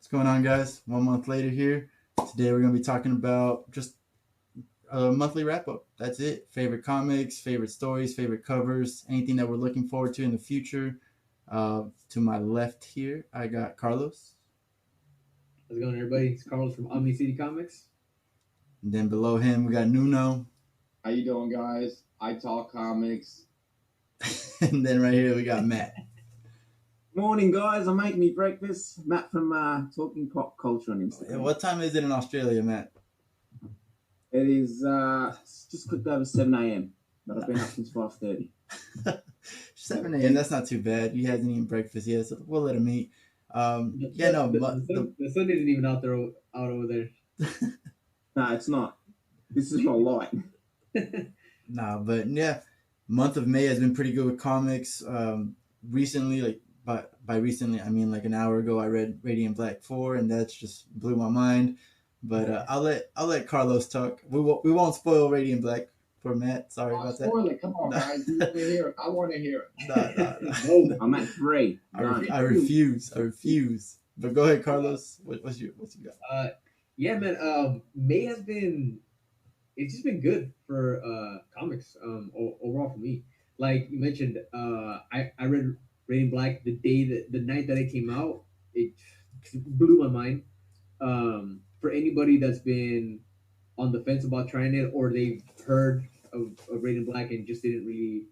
What's going on, guys? 1 month later here. Today we're going to be talking about just a monthly wrap up. That's it. Favorite comics, favorite stories, favorite covers, anything that we're looking forward to in the future. To my left here, I got Carlos. How's it going, everybody? It's Carlos from Omni City Comics. And then below him, we got Nuno. How you doing, guys? I talk comics. And then right here, we got Matt. Morning, guys. I'm making me breakfast. Matt from Talking Pop Culture on Instagram. What time is it in Australia, Matt? It is just clicked over 7 a.m., but I've been up since 5:30. 7 a.m. That's not too bad. He hasn't eaten breakfast yet, so we'll let him eat. The sun isn't even out over there. No, it's not. This is not light. Nah, but yeah, month of May has been pretty good with comics. Recently, by recently, I mean like an hour ago, I read Radiant Black 4, and that's just blew my mind. But I'll let Carlos talk. We won't spoil Radiant Black for Matt. Sorry about that. Spoil it. Come on, guys. You want to hear it. I want to hear it. Nah. I'm at 3. I refuse. But go ahead, Carlos. What's you got? Yeah, man. May has been. It's just been good for comics. Overall for me, like you mentioned, I read Radiant Black the night that it came out. It blew my mind. For anybody that's been on the fence about trying it, or they've heard of Radiant Black and just didn't really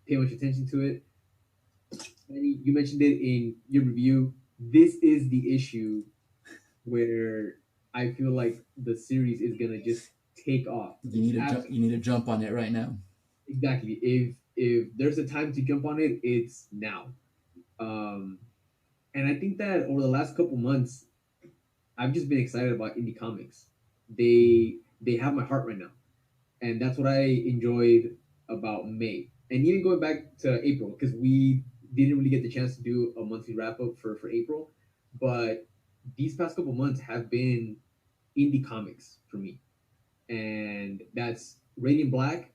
pay much attention to it, you mentioned it in your review. This is the issue where I feel like the series is gonna just take off. You need to jump on it right now. Exactly. If there's a time to jump on it, it's now. Um, and I think that over the last couple months, I've just been excited about indie comics. They have my heart right now, and that's what I enjoyed about May, and even going back to April because we didn't really get the chance to do a monthly wrap up for April, but these past couple months have been indie comics for me, and that's Radiant Black,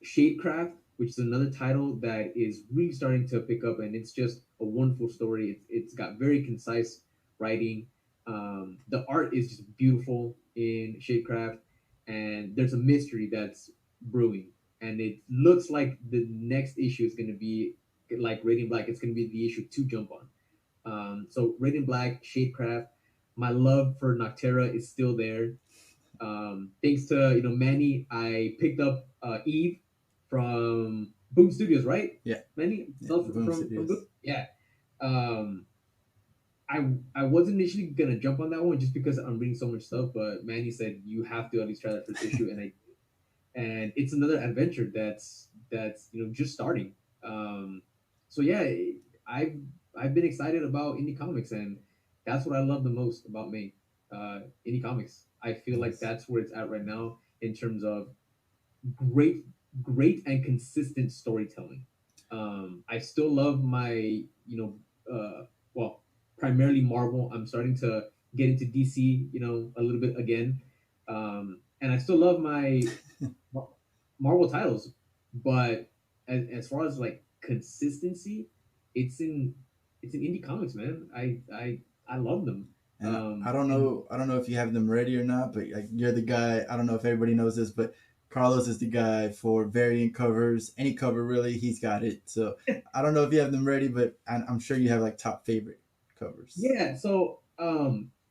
Shadecraft, which is another title that is really starting to pick up, and it's just a wonderful story. It's got very concise writing. The art is just beautiful in Shadecraft, and there's a mystery that's brewing, and it looks like the next issue is going to be like Radiant Black. It's going to be the issue to jump on. So Radiant Black, Shadecraft. My love for Noctera is still there. Thanks to Manny, I picked up Eve from Boom Studios, right? Yeah. Manny, Boom Studios. Boom? Yeah. Um, I wasn't initially gonna jump on that one just because I'm reading so much stuff, but Manny said you have to at least try that first issue, and it's another adventure that's just starting. So yeah, I've I've been excited about indie comics, and that's what I love the most about May. Indie comics. I feel like that's where it's at right now in terms of great, great and consistent storytelling. I still love my, well, primarily Marvel. I'm starting to get into DC, a little bit again, and I still love my Marvel titles. But as far as like consistency, it's in it's in indie comics, man. I love them. And I don't know if you have them ready or not, but like, you're the guy. I don't know if everybody knows this, but Carlos is the guy for variant covers, any cover really. He's got it. So I don't know if you have them ready, but I'm sure you have like top favorite covers. Yeah, so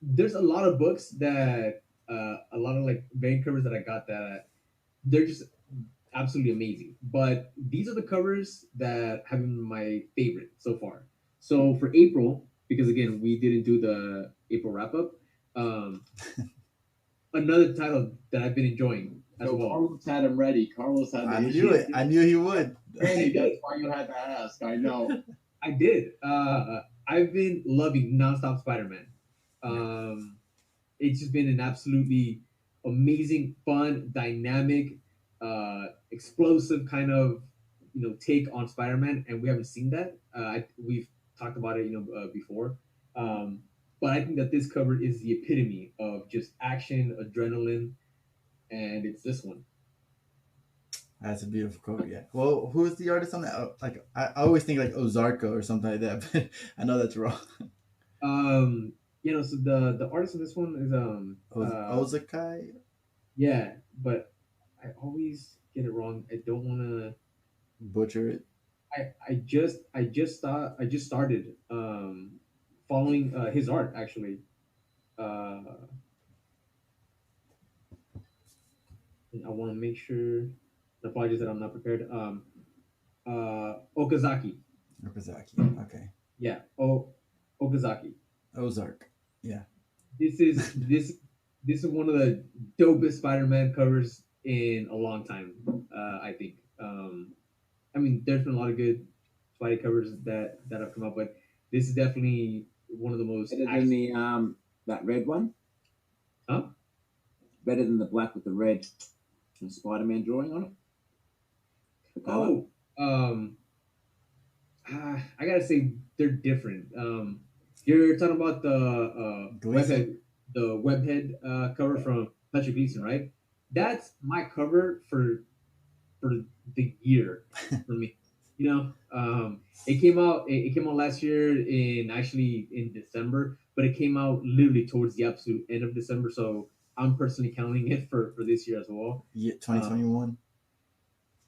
there's a lot of books that a lot of like variant covers that I got that they're just absolutely amazing. But these are the covers that have been my favorite so far. So for April, because again we didn't do the April wrap up, um, another title that I've been enjoying as So well. Carlos had him ready. Carlos had the I knew it. I knew he would. Randy, that's why you had to ask. I know. I did. I've been loving nonstop Spider-Man. Um, it's just been an absolutely amazing, fun, dynamic, explosive kind of take on Spider-Man, and we haven't seen that. We've talked about it before, um, but I think that this cover is the epitome of just action, adrenaline, and it's this one. That's a beautiful cover. Yeah. Well, who is the artist on that? Like I always think like Ozarko or something like that, but I know that's wrong. So the artist on this one is Ozakai. yeah, but I always get it wrong. I don't want to. Butcher it. I just started following his art actually. Uh, and I want to make sure. Apologies that I'm not prepared. Okazaki. Okazaki. Okay. Yeah. Okazaki. Ozark. Yeah. This is this this is one of the dopest Spider-Man covers in a long time. I think. I mean, there's been a lot of good Spidey covers that have come up, but this is definitely one of the most. Better than the that red one. Huh? Better than the black with the red Spider-Man drawing on it. The color. Oh, I gotta say they're different. You're talking about Gleason? the webhead cover from Patrick Gleason, right? That's my cover for the year for me. You know, it came out. It came out last year in December, but it came out literally towards the absolute end of December. So I'm personally counting it for this year as well. Yeah. 2021.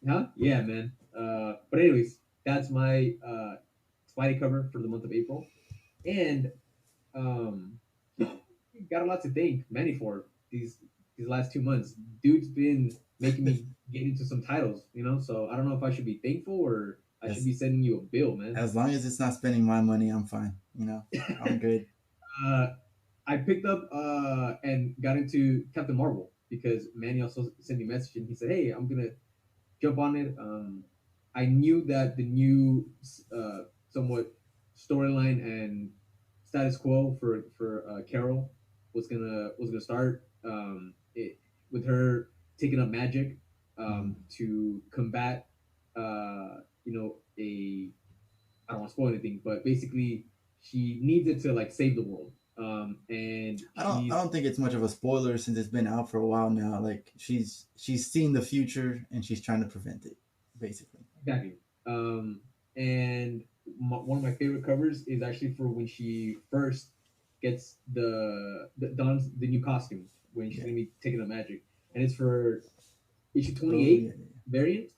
Huh? Yeah, man. But anyways, that's my Spidey cover for the month of April, and um, got a lot to thank Manny for these last 2 months. Dude's been making me get into some titles, So I don't know if I should be thankful or I should be sending you a bill, man. As long as it's not spending my money, I'm fine. I'm good. I picked up and got into Captain Marvel because Manny also sent me a message and he said, "Hey, I'm gonna jump on it." I knew that the new somewhat storyline and status quo for Carol was gonna start with her taking up magic to combat a I don't want to spoil anything, but basically she needs it to like save the world. And I don't think it's much of a spoiler since it's been out for a while now. Like she's seen the future and she's trying to prevent it, basically. exactly. And one of my favorite covers is actually for when she first gets the dons the new costume when she's gonna be taking up magic, and it's for issue 28 yeah. variant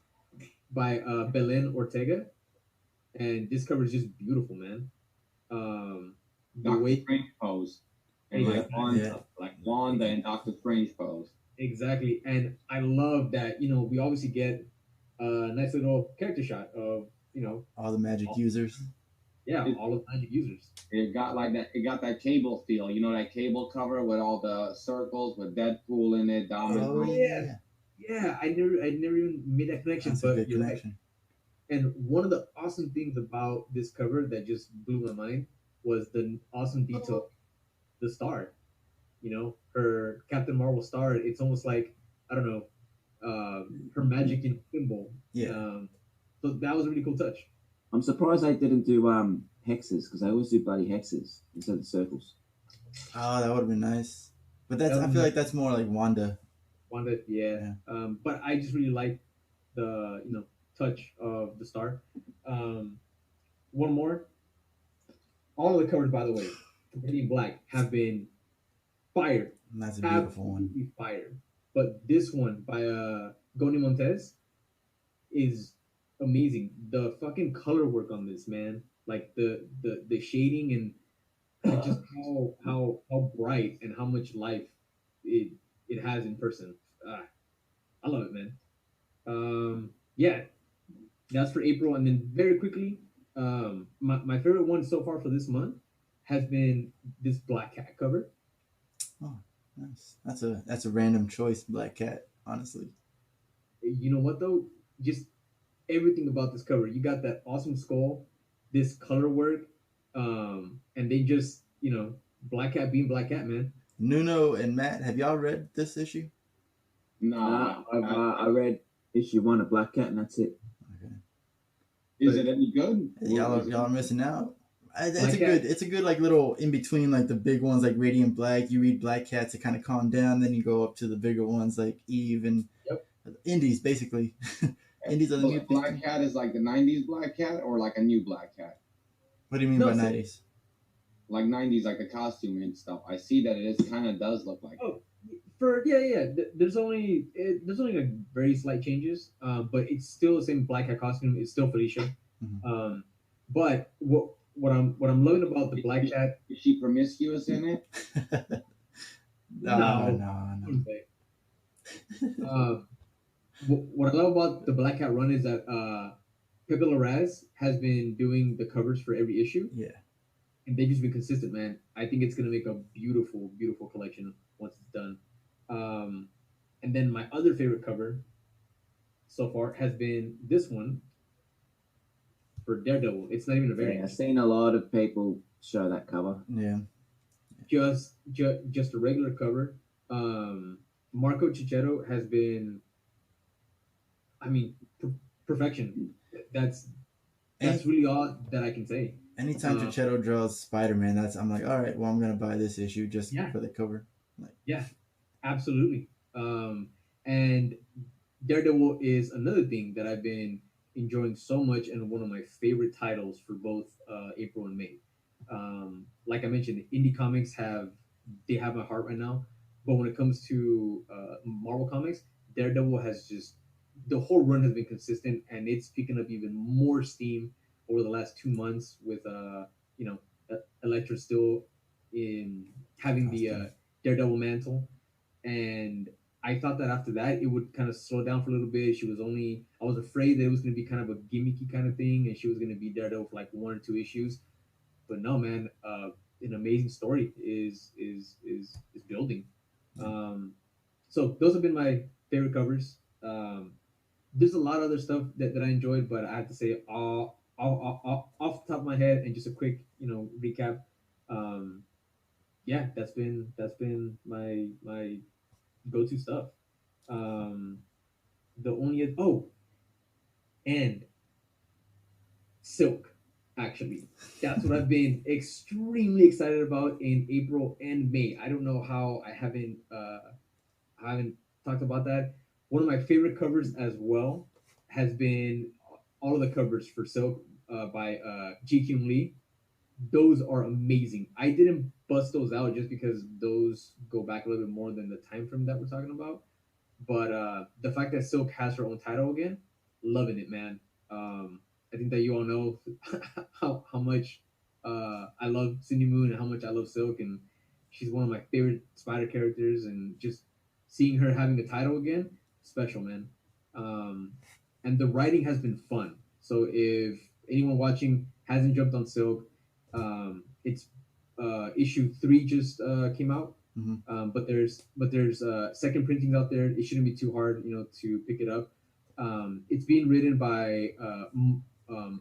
by Belen Ortega, and this cover is just beautiful, man. The Doctor way Strange pose. And Yeah. like Wanda, Yeah. like Wanda and Doctor Strange pose. exactly, and I love that we obviously get a nice little character shot of All the magic users. It, all of the magic users. it got like that. It got that cable feel. You know that cable cover with all the circles with Deadpool in it. Dominic. Oh yeah. Yeah, I never even made that connection, That's a but good you're right. connection. And one of the awesome things about this cover that just blew my mind was the awesome detail, the star. Her Captain Marvel star. It's almost like I don't know, her magic in symbol. Yeah. So that was a really cool touch. I'm surprised they didn't do hexes because they always do bloody hexes instead of circles. Oh, that would have been nice. But I That feel like that's more like Wanda. Wanda, yeah. But I just really like the touch of the star. One more. All of the covers, by the way, in black have been fire. And that's a beautiful one. Absolutely fire. But this one by Goni Montez is amazing. The fucking color work on this, man. Like the shading and just how bright and how much life it has in person. I love it, man. Yeah, that's for April, and then very quickly, my favorite one so far for this month has been this Black Cat cover. Oh, nice. That's a random choice, Black Cat. Honestly. You know what though? Just everything about this cover. You got that awesome skull, this color work, and they just Black Cat being Black Cat, man. Nuno and Matt, have y'all read this issue? No, I read issue 1 of Black Cat and that's it. Okay. is it any good? Y'all are missing out. It's Black a Cat. good. It's a good like little in between like the big ones like Radiant Black. You read Black Cat to kind of calm down, then you go up to the bigger ones like Eve and Indies basically. Indies are the So new the Black Cat is like the '90s Black Cat or like a new Black Cat? What do you mean No, by so- 90s? like 90s, like the costume and stuff. I see that it is kind of does look like it. Oh, for yeah. There's only like very slight changes, but it's still the same Black Cat costume. It's still Felicia. Mhm. But what I'm loving about the Is Black she, Cat, is she promiscuous in it? No, no, no, no. uh, what I love about the Black Cat run is that Pepe Larraz has been doing the covers for every issue, Yeah. and they've just been consistent, man. I think it's gonna make a beautiful, beautiful collection once it's done. Um, and then my other favorite cover so far has been this one for Daredevil. It's not even a Yeah, variant; I've seen a lot of people show that cover. Yeah. just a regular cover. Um, Marco Cicchetto has been, I mean, perfection. That's Any, that's really all that I can say. anytime Uh, Chichetto draws Spider-Man, that's I'm like, all right, well, I'm gonna buy this issue just yeah, for the cover. Like, yeah, absolutely. And Daredevil is another thing that I've been enjoying so much, and one of my favorite titles for both April and May. Like I mentioned, indie comics have my heart right now, but when it comes to Marvel comics, Daredevil has just the whole run has been consistent, and it's picking up even more steam over the last 2 months with you know Elektra still in having the costume. Daredevil mantle, and I thought that after that it would kind of slow down for a little bit. I was afraid that it was going to be kind of a gimmicky kind of thing, and she was going to be Daredevil for like 1 or 2 issues. But no, man, an amazing story is building. Um, so those have been my favorite covers. There's a lot of other stuff that I enjoyed, but I have to say off the top of my head and just a quick recap. Um, yeah, that's been my go to stuff. Um, the only and Silk, actually, that's what I've been extremely excited about in April and May. I don't know how I haven't talked about that. One of my favorite covers as well has been all of the covers for Silk by Ji Kyung Lee. Those are amazing. I didn't bust those out just because those go back a little bit more than the time frame that we're talking about. But the fact that Silk has her own title again, loving it, man. I think that you all know how much I love Cindy Moon and how much I love Silk, and she's one of my favorite Spider characters. And just seeing her having a title again, special, man. Um, and the writing has been fun. So if anyone watching hasn't jumped on Silk, it's issue 3 just came out, Mm-hmm. but there's second printings out there. It shouldn't be too hard, to pick it up. It's being written by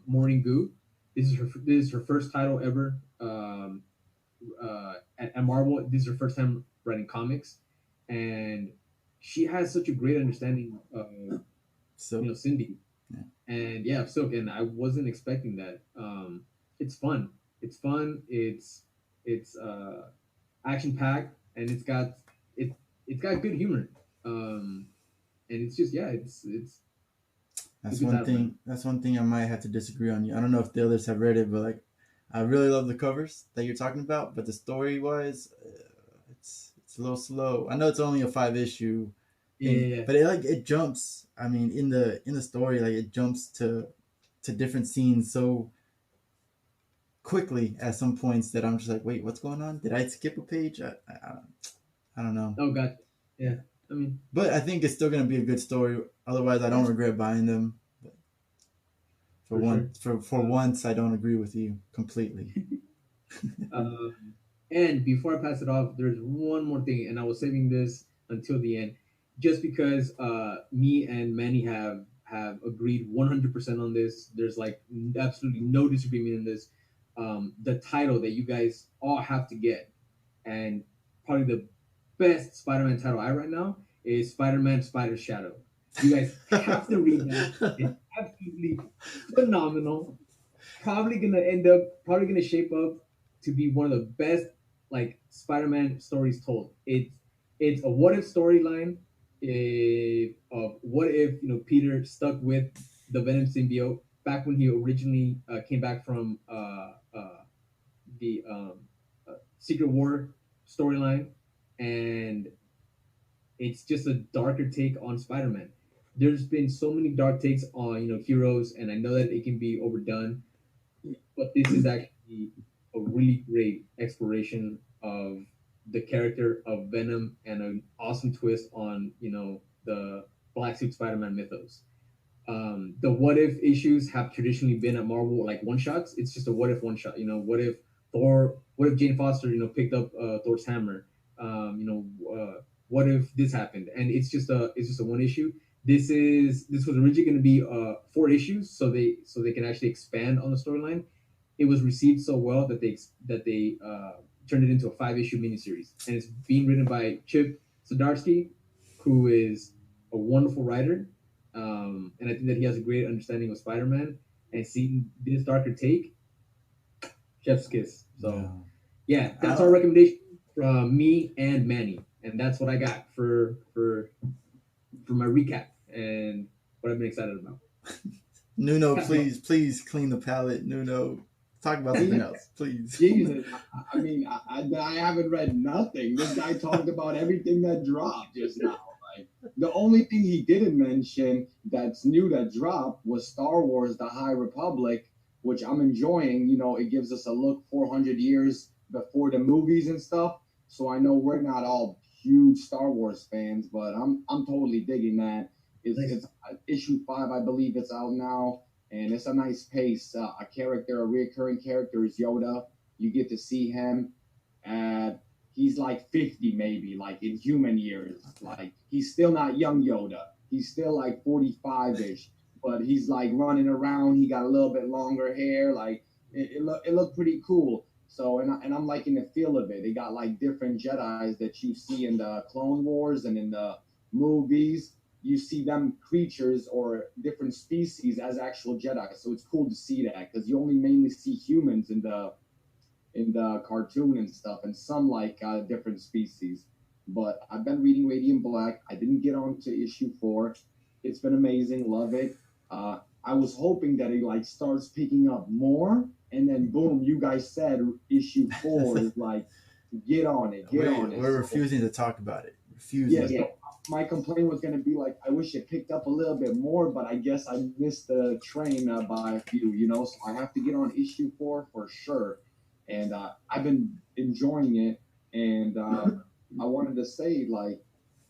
Maureen Gu. This is her first title ever at Marvel. This is her first time writing comics, and she has such a great understanding of So Cindy, yeah. and yeah, Silk. And I wasn't expecting that. It's fun. It's fun. It's action packed, and it's got good humor. Um, and it's just it's a that's good one title, man. thing. That's one thing I might have to disagree on you. I don't know if the others have read it, but like, I really love the covers that you're talking about. But the story wise, it's a little slow. I know it's only a 5 issue Yeah, thing, yeah, yeah. but it jumps. I mean, in the story, like it jumps to different scenes so quickly at some points that I'm just like, wait, what's going on? Did I skip a page? I don't know. Oh, gotcha. Yeah. Yeah, I mean, But I think it's still gonna be a good story. Otherwise, I don't yeah, regret buying them. But for sure. for once, I don't agree with you completely. Um, and before I pass it off, there's one more thing, and I was saving this until the end, just because me and Manny have agreed 100% on this. There's like absolutely no disagreement in this. The title that you guys all have to get, and probably the best Spider-Man title I right now is Spider-Man Spider Shadow. You guys have to read that. It's absolutely phenomenal. Probably gonna shape up to be one of the best like Spider-Man stories told. It's a what if storyline of what if Peter stuck with the Venom symbiote back when he originally came back from the Secret War storyline, and it's just a darker take on Spider-Man. There's been so many dark takes on heroes, and I know that it can be overdone, but this is actually a really great exploration of the character of Venom and an awesome twist on the Black Suit Spider-Man mythos. The what if issues have traditionally been at Marvel like one shots. It's just a what if one shot. What if Thor? What if Jane Foster picked up Thor's hammer? What if this happened? And it's just a one issue. This was originally going to be 4 issues, so they can actually expand on the storyline. It was received so well that they turned it into a 5 issue miniseries, and it's being written by Chip Zdarsky, who is a wonderful writer, and I think that he has a great understanding of Spider-Man. And seeing this darker take, chef's kiss. So yeah, that's our recommendation from me and Manny, and that's what I got for my recap and what I've been excited about. Nuno, please clean the palette. Nuno, talk about something else, please. Jesus, I mean, I haven't read nothing. This guy talked about everything that dropped just now. Like, the only thing he didn't mention that's new that dropped was Star Wars: The High Republic, which I'm enjoying. It gives us a look 400 years before the movies and stuff. So I know we're not all huge Star Wars fans, but I'm totally digging that. It's issue 5, I believe it's out now, and it's a nice pace. A reoccurring character is Yoda. You get to see him. He's like 50 maybe, like in human years. Like he's still not young Yoda. He's still like 45-ish, but he's like running around. He got a little bit longer hair. Like it looked pretty cool. So and I'm liking the feel of it. They got like different Jedis that you see in the Clone Wars and in the movies. You see them creatures or different species as actual Jedi. So it's cool to see that because you only mainly see humans in the cartoon and stuff, and some like different species. But I've been reading Radiant Black. I didn't get on to issue 4. It's been amazing. Love it. I was hoping that it like starts picking up more, and then boom, you guys said issue 4 is like, get on it. We're refusing to talk about it. Refusing. Yeah. My complaint was going to be like, I wish it picked up a little bit more, but I guess I missed the train by a few, so I have to get on issue 4 for sure. And I've been enjoying it. And I wanted to say, like,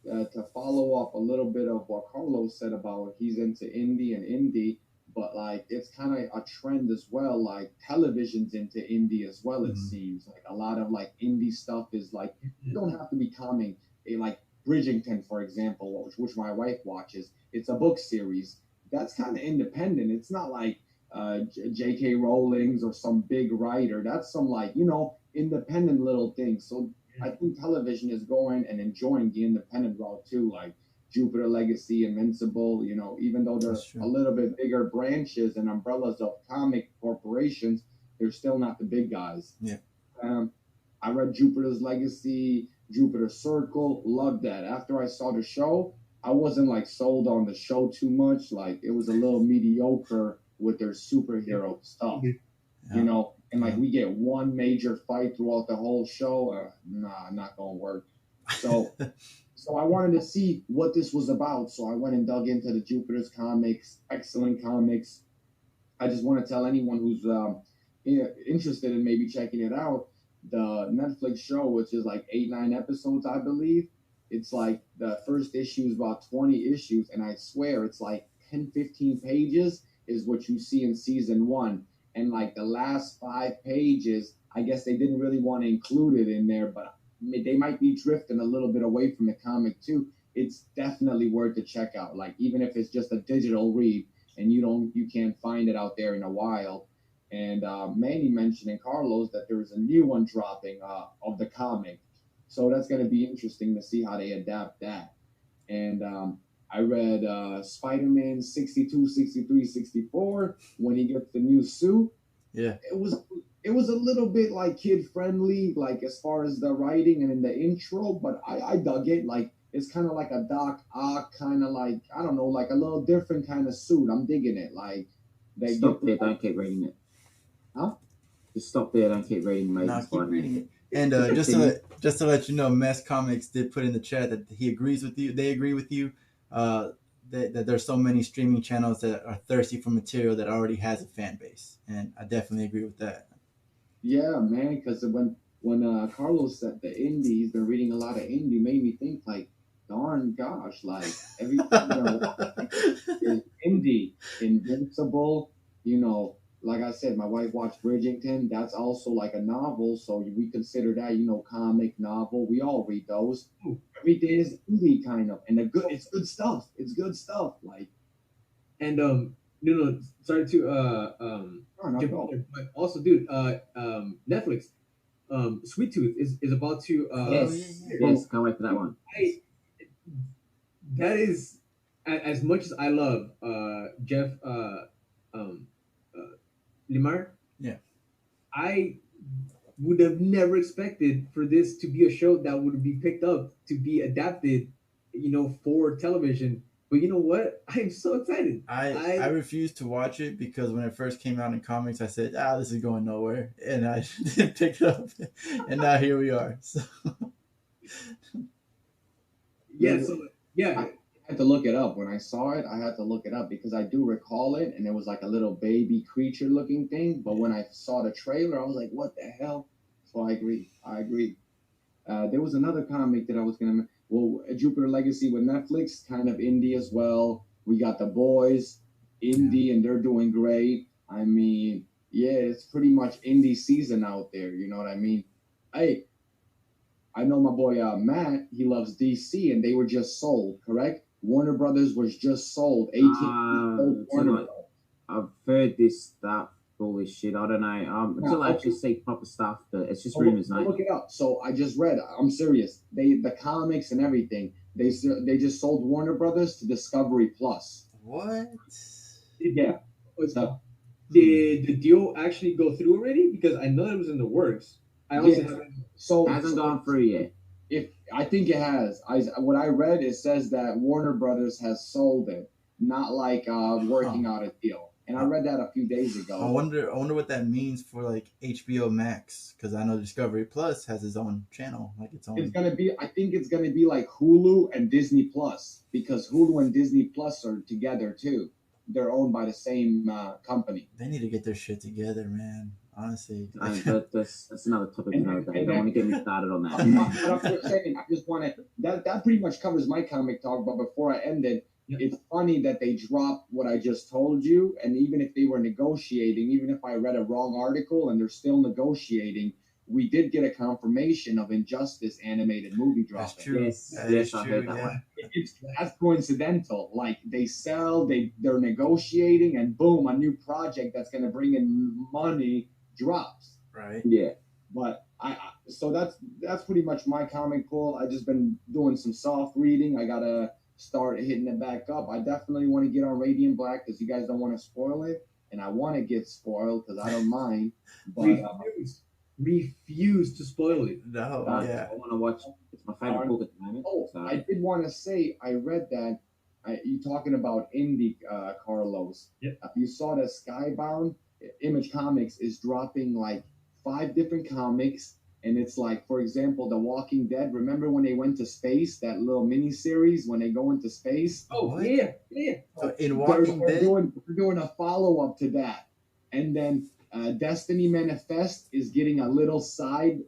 to follow up a little bit of what Carlos said about he's into indie, but like it's kind of a trend as well. Like television's into indie as well. It seems like a lot of like indie stuff is like you don't have to be coming like Bridgerton, for example, which my wife watches. It's a book series that's kind of independent. It's not like J.K. Rowling's or some big writer. That's some like independent little thing. So I think television is going and enjoying the independent route too, like Jupiter Legacy, Invincible. Even though they're a little bit bigger branches and umbrellas of comic corporations, they're still not the big guys. Yeah. I read Jupiter's Legacy, Jupiter Circle, loved that. After I saw the show, I wasn't like sold on the show too much. Like it was a little mediocre with their superhero stuff, and like we get one major fight throughout the whole show. Not gonna work. So I wanted to see what this was about. So I went and dug into the Jupiter's comics, excellent comics. I just want to tell anyone who's interested in maybe checking it out, the Netflix show, which is like 8-9 episodes, I believe. It's like the first issue is about 20 issues, and I swear it's like 10-15 pages is what you see in season 1. And like the last 5 pages, I guess they didn't really want to include it in there, but they might be drifting a little bit away from the comic too. It's definitely worth to check out. Like even if it's just a digital read and you can't find it out there in a while. And Manny mentioned in Carlos that there's a new one dropping of the comic. So that's going to be interesting to see how they adapt that. And I read Spider-Man 62, 63, 64 when he gets the new suit. Yeah. It was a little bit like kid friendly, like as far as the writing and in the intro, but I dug it. Like it's kind of like a Doc Ock kind of like, I don't know, like a little different kind of suit. I'm digging it. Like Stop there, don't keep reading it. Huh? Just stop there, don't keep reading Amazing No, keep Spider-Man. reading it. And just to let you know, Mess Comics did put in the chat that he agrees with you. They agree with you. Uh, that there's so many streaming channels that are thirsty for material that already has a fan base, and I definitely agree with that. Yeah, man, because when Carlos said the indie, he's been reading a lot of indie, made me think like, darn gosh, like everything is indie, Invincible. You know, like I said, my wife watched Bridgerton. That's also like a novel, so we consider that comic novel. We all read those. Everything is indie kind of, and it's good stuff. It's good stuff. Like, And no, sorry to jump in there, but also, dude, Netflix, Sweet Tooth is about to Yes, yeah. yes, can't wait for that one. That is as much as I love Jeff Lemire. Yeah. I would have never expected for this to be a show that would be picked up to be adapted, for television. But you know what? I'm so excited. I refused to watch it because when it first came out in comics, I said, this is going nowhere. And I didn't pick it up. And now here we are. So. Yeah, so, yeah. I had to look it up. When I saw it, I had to look it up because I do recall it, and it was like a little baby creature looking thing. But when I saw the trailer, I was like, what the hell? So I agree. There was another comic that I was going to... Well, Jupiter Legacy with Netflix, kind of indie as well. We got The Boys, indie, and they're doing great. I mean, yeah, it's pretty much indie season out there. You know what I mean? Hey, I know my boy Matt, he loves DC, and they were just sold, correct? Warner Brothers was just sold. 18 Warner I've heard this stuff, all this shit. I don't know. Until I actually see proper stuff, but it's just rumors, mate. Look it up. So I just read. I'm serious. The comics and everything. They just sold Warner Brothers to Discovery Plus. What? Yeah. Did the deal actually go through already? Because I know it was in the works. I also haven't. So it hasn't gone through yet. I think it has. What I read, it says that Warner Brothers has sold it, not like working out a deal. And I read that a few days ago. I wonder what that means for like HBO Max, because I know Discovery Plus has its own channel, like its own. I think it's gonna be like Hulu and Disney Plus, because Hulu and Disney Plus are together too. They're owned by the same company. They need to get their shit together, man. Honestly, that's another topic another day. Don't want to get me started on that. I'm just saying, I just want to. That pretty much covers my comic talk. But before I end it, it's funny that they dropped what I just told you. And even if they were negotiating, even if I read a wrong article and they're still negotiating, we did get a confirmation of Injustice animated movie dropping. That's true. Yes, I heard that one. That's coincidental. Like they sell, they're negotiating, and boom, a new project that's going to bring in money drops. Right. Yeah. But so that's pretty much my comic pool. I just been doing some soft reading. I gotta start hitting it back up. I definitely want to get on Radiant Black because you guys don't want to spoil it, and I want to get spoiled because I don't mind. But refuse to spoil it. No, yeah. I want to watch. It's my favorite book at the moment. Oh, so. I did want to say I read that. You talking about indie, Carlos? Yep. You saw that Skybound Image Comics is dropping like 5 different comics, and it's like, for example, The Walking Dead. Remember when they went to space? That little mini series when they go into space. Oh, what? Yeah. So in Walking Dead, we're doing a follow up to that, and then Destiny Manifest is getting a little side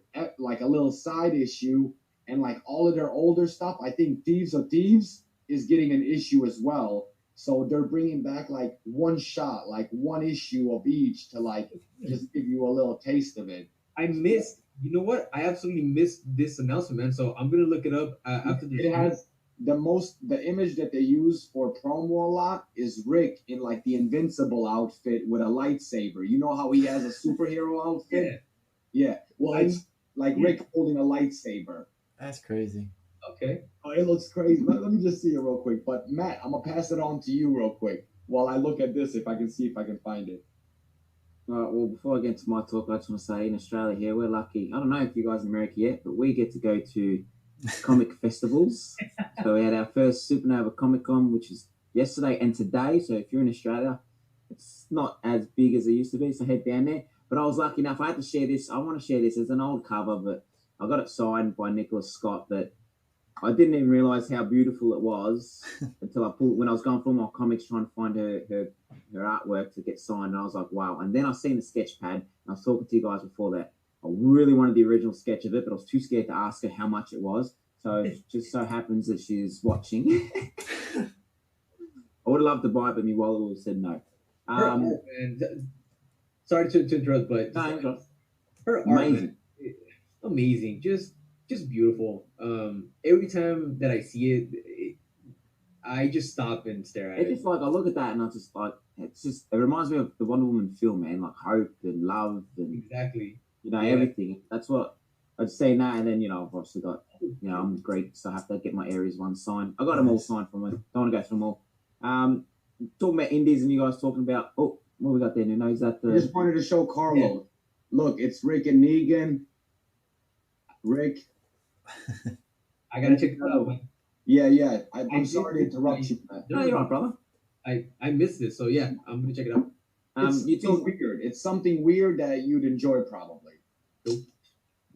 issue, and like all of their older stuff. I think Thieves of Thieves is getting an issue as well. So they're bringing back like one shot, like one issue of each to like just give you a little taste of it. You know what? I absolutely missed this announcement, man. So I'm gonna look it up after the show. It has the image that they use for promo a lot is Rick in like the Invincible outfit with a lightsaber. You know how he has a superhero outfit? Yeah. Well, it's like Rick holding a lightsaber. That's crazy. Okay. Oh, it looks crazy. Let me just see it real quick. But Matt, I'm gonna pass it on to you real quick while I look at this if I can find it. Right, well, before I get into my talk, I just want to say in Australia here, we're lucky. I don't know if you guys in America yet, but we get to go to comic festivals. So we had our first Supernova Comic Con, which is yesterday and today. So if you're in Australia, it's not as big as it used to be, so head down there. But I was lucky enough, I had to share this. I want to share this as an old cover, but I got it signed by Nicholas Scott, but I didn't even realize how beautiful it was until when I was going through my comics trying to find her artwork to get signed, and I was like, wow. And then I seen the sketch pad, and I was talking to you guys before that. I really wanted the original sketch of it, but I was too scared to ask her how much it was. So it just so happens that she's watching. I would have loved to buy it, but my wallet would have said no. Her art, man. Sorry to interrupt, but her art, amazing, man, amazing, just beautiful. Every time that I see it, I just stop and stare at it. It's just like I look at that and I just like it reminds me of the Wonder Woman film, man, like hope and love and exactly, everything. That's what I'd say now. And then I've obviously got I'm Greek, so I have to get my Aries one signed. I got them all signed from it. Don't want to go through them all. Talking about indies and you guys talking about what we got there, Nuno? Is that I just wanted to show Carlos. Yeah. Look, it's Rick and Negan. Rick. I gotta check that out. Yeah. I'm sorry to interrupt you. No, you're right, brother. I missed this, so yeah, I'm gonna check it out. It's weird. It's something weird that you'd enjoy probably.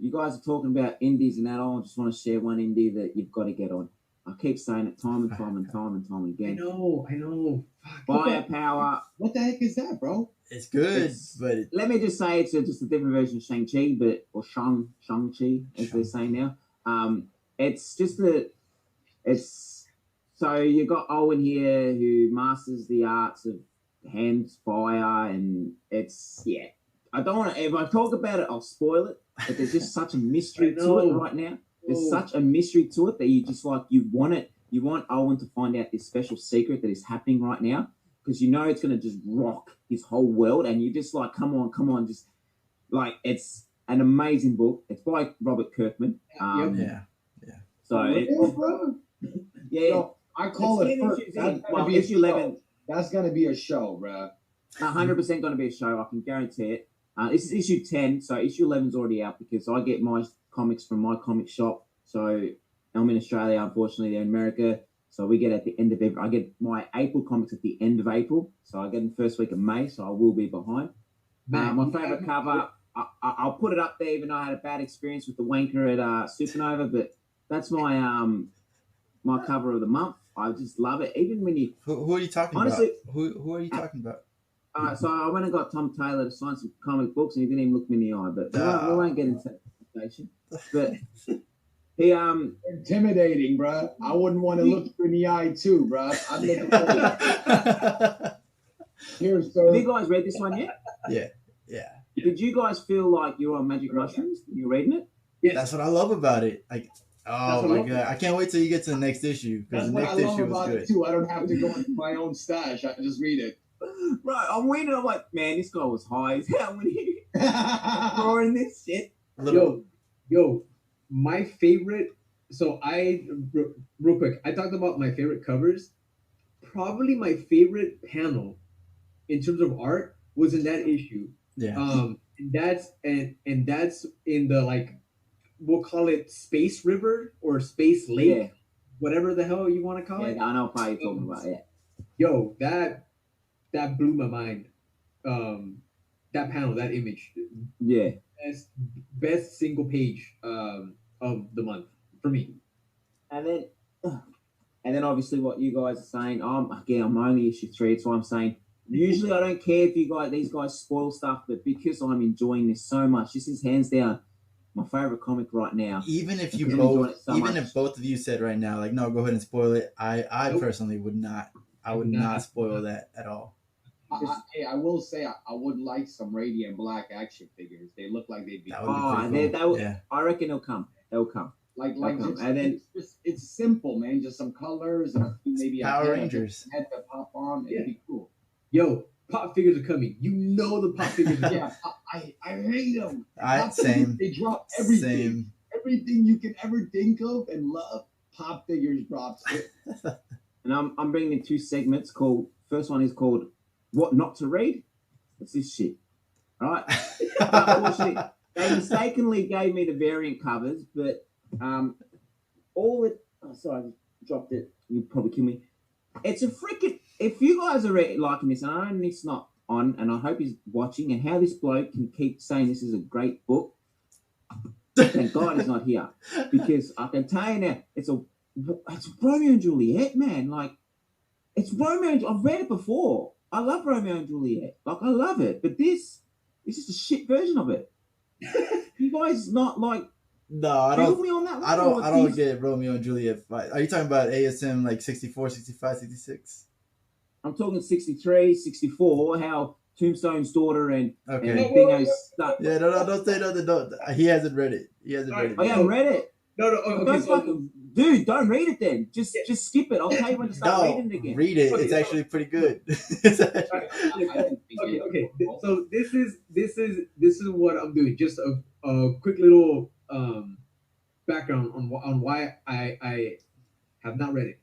You guys are talking about indies and that. I just want to share one indie that you've got to get on. I keep saying it time and time again. I know. Firepower. What the heck is that, bro? It's good, but let me just say it's just a different version of Shang-Chi, or Shang-Chi, as they say now. It's just so you got Owen here who masters the arts of hands fire, and I don't want to. If I talk about it, I'll spoil it. But there's just such a mystery to it right now. There's such a mystery to it that you just you want it. You want Owen to find out this special secret that is happening right now, because it's going to just rock his whole world, and you just come on, just it's an amazing book. It's by Robert Kirkman. So I call it first. Issue 11. That's going to be a show, bro. 100% going to be a show. I can guarantee it. This is issue 10, so issue 11 is already out because I get my comics from my comic shop. So I'm in Australia, unfortunately, they're in America. So we get at the end of April. I get my April comics at the end of April. So I get in the first week of May, so I will be behind. My favourite cover, I'll put it up there, even though I had a bad experience with the wanker at Supernova, but that's my my cover of the month. I just love it. Even when you... Who are you talking about? Who are you talking about? So I went and got Tom Taylor to sign some comic books, and he didn't even look me in the eye. But we won't get into that conversation. But he intimidating, bro. I wouldn't want to look you in the eye too, bro. I'm looking Here, sir. Have you guys read this one yet? Yeah. Did you guys feel like you were on Magic Mushrooms? You reading it? Yes. That's what I love about it. Oh my god! I can't wait till you get to the next issue, because the next issue was good too. I don't have to go into my own stash. I just read it. Right, I'm reading. I'm like, man, this guy was high as hell when he drawing this shit. Yo, my favorite. So real quick, I talked about my favorite covers. Probably my favorite panel in terms of art was in that issue. Yeah. And that's in the we'll call it Space River or Space Lake, whatever the hell you want to call it. I know what you're talking about. Yeah. Yo, that blew my mind. That panel, that image. Yeah. Best single page of the month for me. And then obviously what you guys are saying. I'm only issue 3. That's why I'm saying. Usually I don't care if these guys spoil stuff, but because I'm enjoying this so much, this is hands down my favorite comic right now. Even if if both of you said right now, no, go ahead and spoil it. I personally would not. I would not spoil that at all. I will say I would like some Radiant Black action figures. They look like they'd be. I reckon they'll come. They'll come. It's simple, man. Just some colors and maybe Power Rangers head to pop on. It'd be cool. Yo, pop figures are coming. You know the pop figures are coming. I hate them. Same. They drop everything. Same. Everything you can ever think of and love. Pop figures drops. And I'm bringing in 2 segments called. First one is called "What Not to Read." It's this shit. All right. Unfortunately, they mistakenly gave me the variant covers, but sorry, I dropped it. You'd probably kill me. It's a freaking. If you guys are liking this, and I know Nick's not on, and I hope he's watching, and how this bloke can keep saying this is a great book. Thank God he's not here, because I can tell you now, it's Romeo and Juliet, man. Like, it's Romeo. I've read it before. I love Romeo and Juliet. Like, I love it, but this is a shit version of it. You guys not like? No, I Feel don't. me on that one? I don't. or I don't these- get Romeo and Juliet fight. Are you talking about ASM like 64, 65, 66? I'm talking 63, 64. How Tombstone's daughter and Okay. Bingo's stuck. Yeah, no, don't say nothing. Don't. He hasn't read it. He hasn't read it. Oh, you haven't read it? No, Don't okay, so, fucking, dude, don't read it then. Just skip it. I'll tell you when to start reading it again. Read it. Okay, it's so- actually pretty good. It's actually- I didn't think okay. So this is what I'm doing. Just a quick little background on why I have not read it.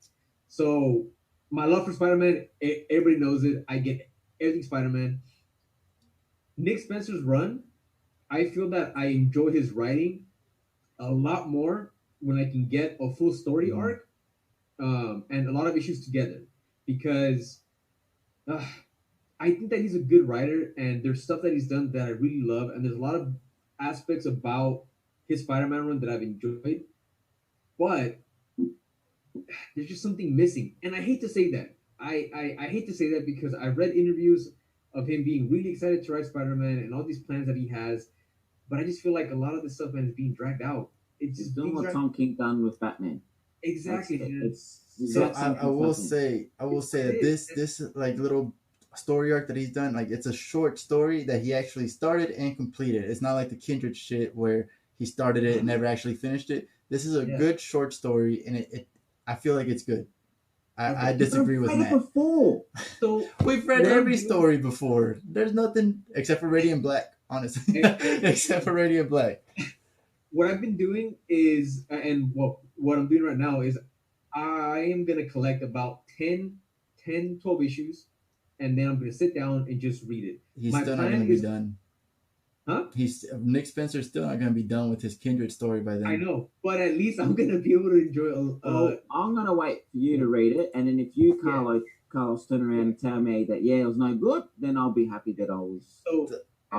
So my love for Spider-Man, everybody knows it. I get everything Spider-Man. Nick Spencer's run, I feel that I enjoy his writing a lot more when I can get a full story arc and a lot of issues together, because I think that he's a good writer, and there's stuff that he's done that I really love, and there's a lot of aspects about his Spider-Man run that I've enjoyed, but there's just something missing, and I hate to say that. I hate to say that because I've read interviews of him being really excited to write Spider-Man and all these plans that he has, but I just feel like a lot of this stuff, man, is being dragged out. It's Just just doing being what dragged. Tom King done with Batman. Exactly. man. It's So exact same I will fucking- say that this like little story arc that he's done, like it's a short story that he actually started and completed. It's not like the Kindred shit where he started it and never actually finished it. This is a Yeah. good short story, and it I feel like it's good. I Okay. disagree with I've read it Matt. before. So We've read What I'm every doing- story before. There's nothing except for Radiant Black, honestly. And- Except for Radiant Black. what I've been doing is, and what I'm doing right now is, I am gonna collect about 12 issues, and then I'm gonna sit down and just read it. He's My still not plan gonna be is- done. Huh? Nick Spencer's still not gonna be done with his Kindred story by then. I know, but at least I'm gonna be able to enjoy. Well, I'm gonna wait for you to read it, and then if you, Carlos, turn around and tell me that it was no good, then I'll be happy that I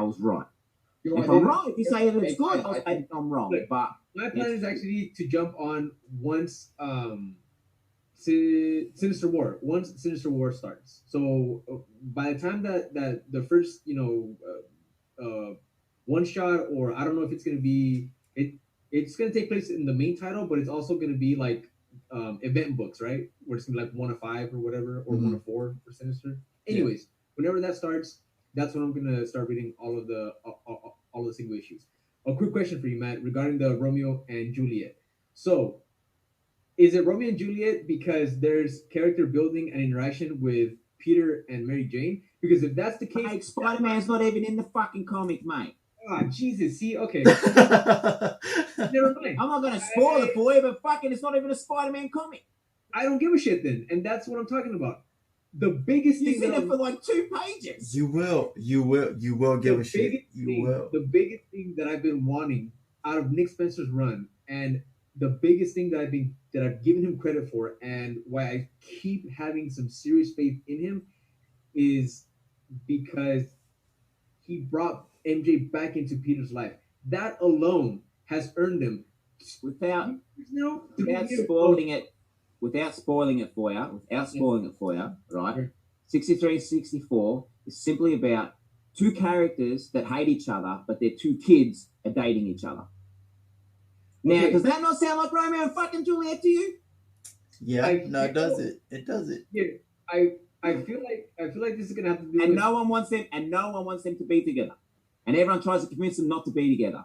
was right. If I'm wrong, if you say that it's good, I'll say I'm wrong. Look, But My plan is actually to jump on once Sinister War starts. So by the time that the first one shot, or I don't know if it's gonna be it's gonna take place in the main title, but it's also gonna be like event books, right? Where it's gonna be like 1 of 5 or whatever, or 1 of 4 for Sinister. Anyways, whenever that starts, that's when I'm gonna start reading all of the single issues. A quick question for you, Matt, regarding the Romeo and Juliet. So, is it Romeo and Juliet because there's character building and interaction with Peter and Mary Jane? Because if that's the hey, case, Spider-Man's not even in the fucking comic, mate. Jesus, see, okay, That's never mind. I'm not gonna spoil it for you, but fucking, it's not even a Spider-Man comic. I don't give a shit then, and that's what I'm talking about. The biggest You've thing seen that it for like 2 pages. You will give a shit. You will. The biggest thing that I've been wanting out of Nick Spencer's run, and the biggest thing that I've given him credit for, and why I keep having some serious faith in him, is because he brought MJ back into Peter's life. That alone has earned him Without without spoiling it for you, right? 63, 64 is simply about 2 characters that hate each other, but their 2 kids are dating each other. Now, Okay. does that not sound like Romeo and fucking Juliet to you? Yeah, I no, it feel- does it. It does it. Yeah, I feel like this is gonna have to do And with no one wants them to be together. And everyone tries to convince them not to be together.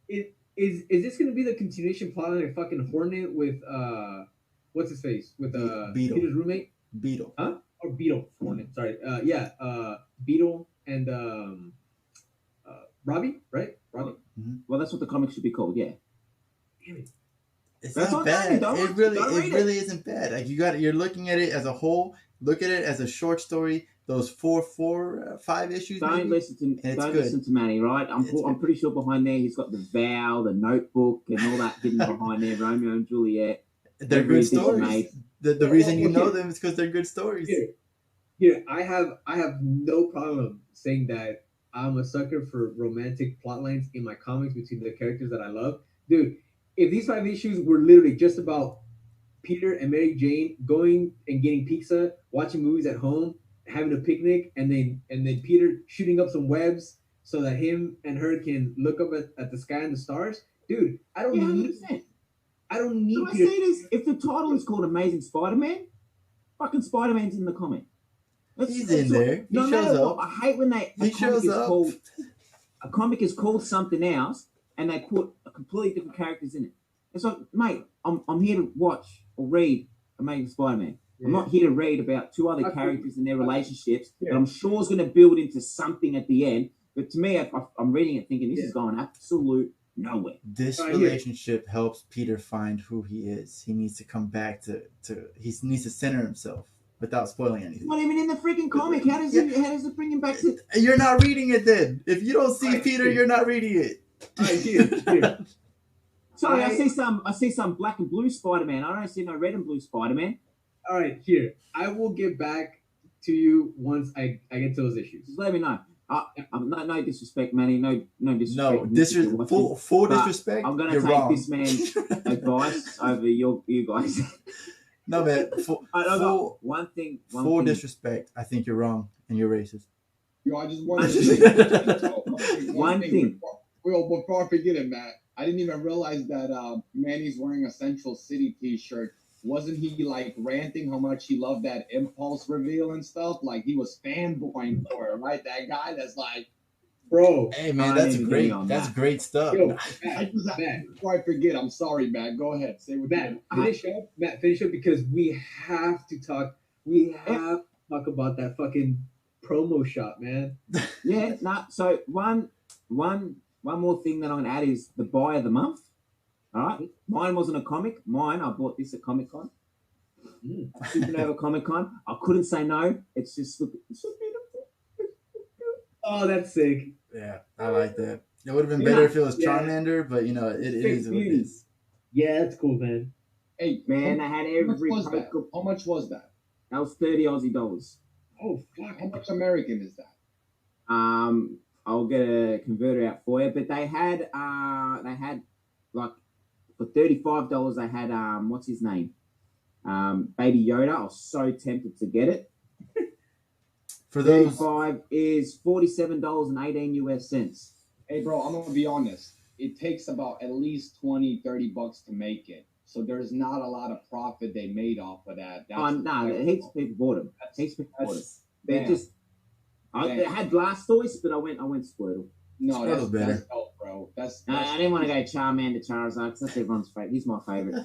Is this gonna be the continuation plotline of fucking Hornet with what's his face with Beetle. Peter's roommate Beetle. or Beetle Hornet? Sorry, Beetle and Robbie, right? Robbie. Well, that's what the comic should be called, yeah. Damn it. It's That's not what I'm saying, bad. don't- It really, don't read it really isn't bad. Like you're looking at it as a whole. Look at it as a short story. Those 5 issues. Don't maybe. listen It's to good. listen to Manny, right? I'm It's good. pretty sure behind there he's got the Vow, the Notebook, and all that hidden behind there. Romeo and Juliet. They're Every good edition stories. made. The reason you know Okay. them is because they're good stories. Here, I have no problem saying that I'm a sucker for romantic plot lines in my comics between the characters that I love. dude, if these 5 issues were literally just about Peter and Mary Jane going and getting pizza, watching movies at home, having a picnic, and then Peter shooting up some webs so that him and her can look up at the sky and the stars, dude, I don't Yeah, need 100%. I don't need I Peter. say this: if the title is called Amazing Spider-Man, fucking Spider-Man's in the comic. He's in there. No He matter shows what, up. I hate when He shows up. A comic is called something else and they put a completely different characters in it. It's like, mate, I'm here to watch or read Amazing Spider-Man. I'm not here to read about two other characters and their relationships that I'm sure is going to build into something at the end. But to me, I'm reading it thinking this is going absolute nowhere. This relationship helps Peter find who he is. He needs to come back to he needs to center himself without spoiling anything. It's not even in the freaking comic. How does it bring him back to? You're not reading it then. If you don't see Peter, you're not reading it. Here. Sorry, I see some black and blue Spider-Man. I don't see no red and blue Spider-Man. All right, here. I will get back to you once I get to those issues. Just let me know. No disrespect, Manny. No disrespect. No, full disrespect. I'm gonna take this man's advice over you guys. No, man. One thing. Full disrespect. I think you're wrong and you're racist. Yo, I just wanted to say one thing. Before I forget it, Matt, I didn't even realize that Manny's wearing a Central City T-shirt. Wasn't he like ranting how much he loved that Impulse reveal and stuff? Like he was fanboying for it, right? That guy that's like, bro. Hey man, that's great. That's great stuff. Yo, Matt, before I forget, I'm sorry, Matt. Go ahead. Say what Matt, finish up because we have to talk. We have to talk about that fucking promo shot, man. Yeah, so one more thing that I'm gonna add is the buy of the month. All right, mine wasn't a comic. I bought this at Comic Con. Supernova Comic Con. I couldn't say no. It's just beautiful. Oh, that's sick. Yeah, I like that. It would have been better if it was Charmander, but it is what it is. Yeah, that's cool, man. Hey, man, I had every. How much was that? That was 30 Aussie dollars. Oh fuck! How much American is that? I'll get a converter out for you. But they had like for $35. They had what's his name? Baby Yoda. I was so tempted to get it. For those, 35 is $47.18 US cents. Hey, bro, I'm gonna be honest. It takes about at least $20-$30 to make it. So there's not a lot of profit they made off of that. Heaps of people bought them. They just. They had Blastoise, but I went Squirtle. No, that's dope, bro. I didn't want to go Charmander, Charizard, because that's everyone's favorite. He's my favorite.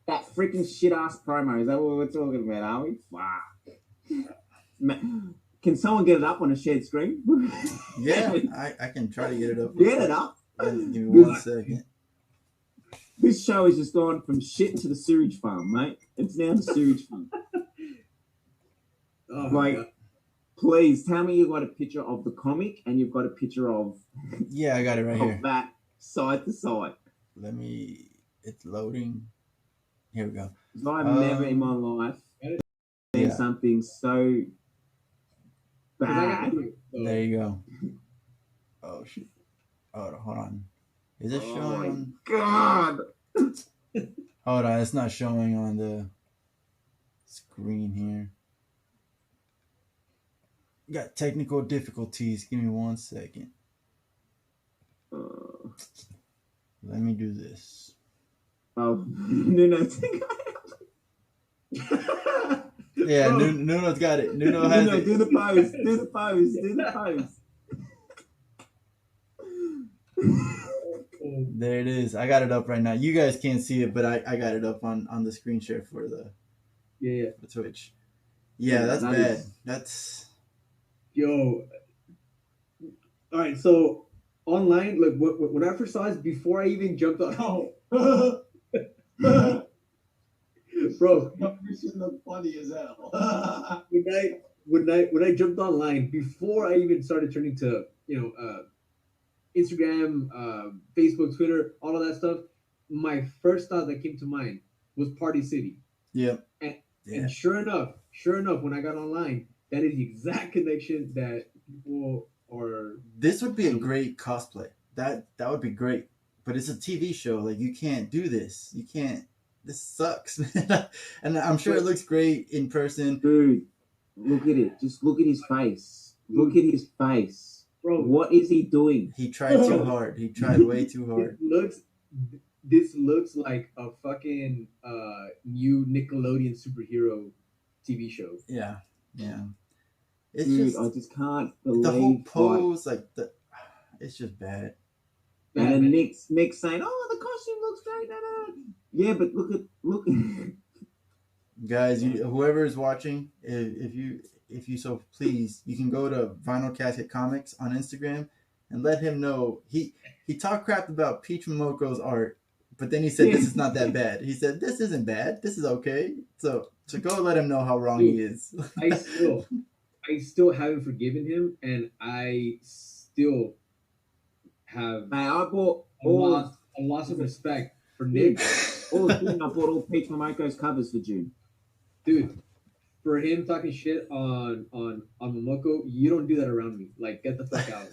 That freaking shit ass promo. Is that what we're talking about? Are we? Wow. Can someone get it up on a shared screen? Yeah, I can try to get it up. Get it up. Give me 1 second. This show has just gone from shit to the sewage farm, mate. It's now the sewage farm. Please tell me you've got a picture of the comic and you've got a picture of. Yeah, I got it right here. That side to side. It's loading. Here we go. I've never in my life seen something so bad. There you go. Oh shit. Hold on. Is it showing? Oh my god. Hold on, it's not showing on the screen here. Got technical difficulties. Give me 1 second. Let me do this. Oh, Nuno. Yeah, Nuno's got it. Nuno has it. Do the pose. Do the pose. Do the pose. There it is. I got it up right now. You guys can't see it, but I got it up on the screen share for the Twitch. Yeah, that's bad. That's yo. All right, so online, like when I first saw this, before I even jumped on, bro, this look funny as hell. when I jumped online, before I even started turning to Instagram, Facebook, Twitter, all of that stuff, my first thought that came to mind was Party City. Yeah. And sure enough, when I got online, that is the exact connection that people are. This would be a great cosplay. that would be great. But it's a TV show. Like you can't do this. You can't. This sucks, man. And I'm sure it looks great in person. Dude, look at it. Just look at his face. Look at his face. Bro, what is he doing? He tried too hard. He tried way too hard. This looks like a fucking new Nickelodeon superhero TV show. Yeah, yeah. It's Dude, just I just can't believe the whole what- pose, like it's just bad. And then Nick's saying, "Oh, the costume looks great." Da, da. Yeah, but look. Guys, whoever is watching, if you so please, you can go to Vinyl Casket Comics on Instagram and let him know he talked crap about Peach Momoko's art, but then he said this is not that bad. He said this isn't bad. This is okay. So go let him know how wrong he is. I still haven't forgiven him, and I still have Man, I bought a loss of respect for Nick. I bought all Peach Momoko's covers for June. Dude, for him talking shit on Momoko, you don't do that around me. Like, get the fuck out.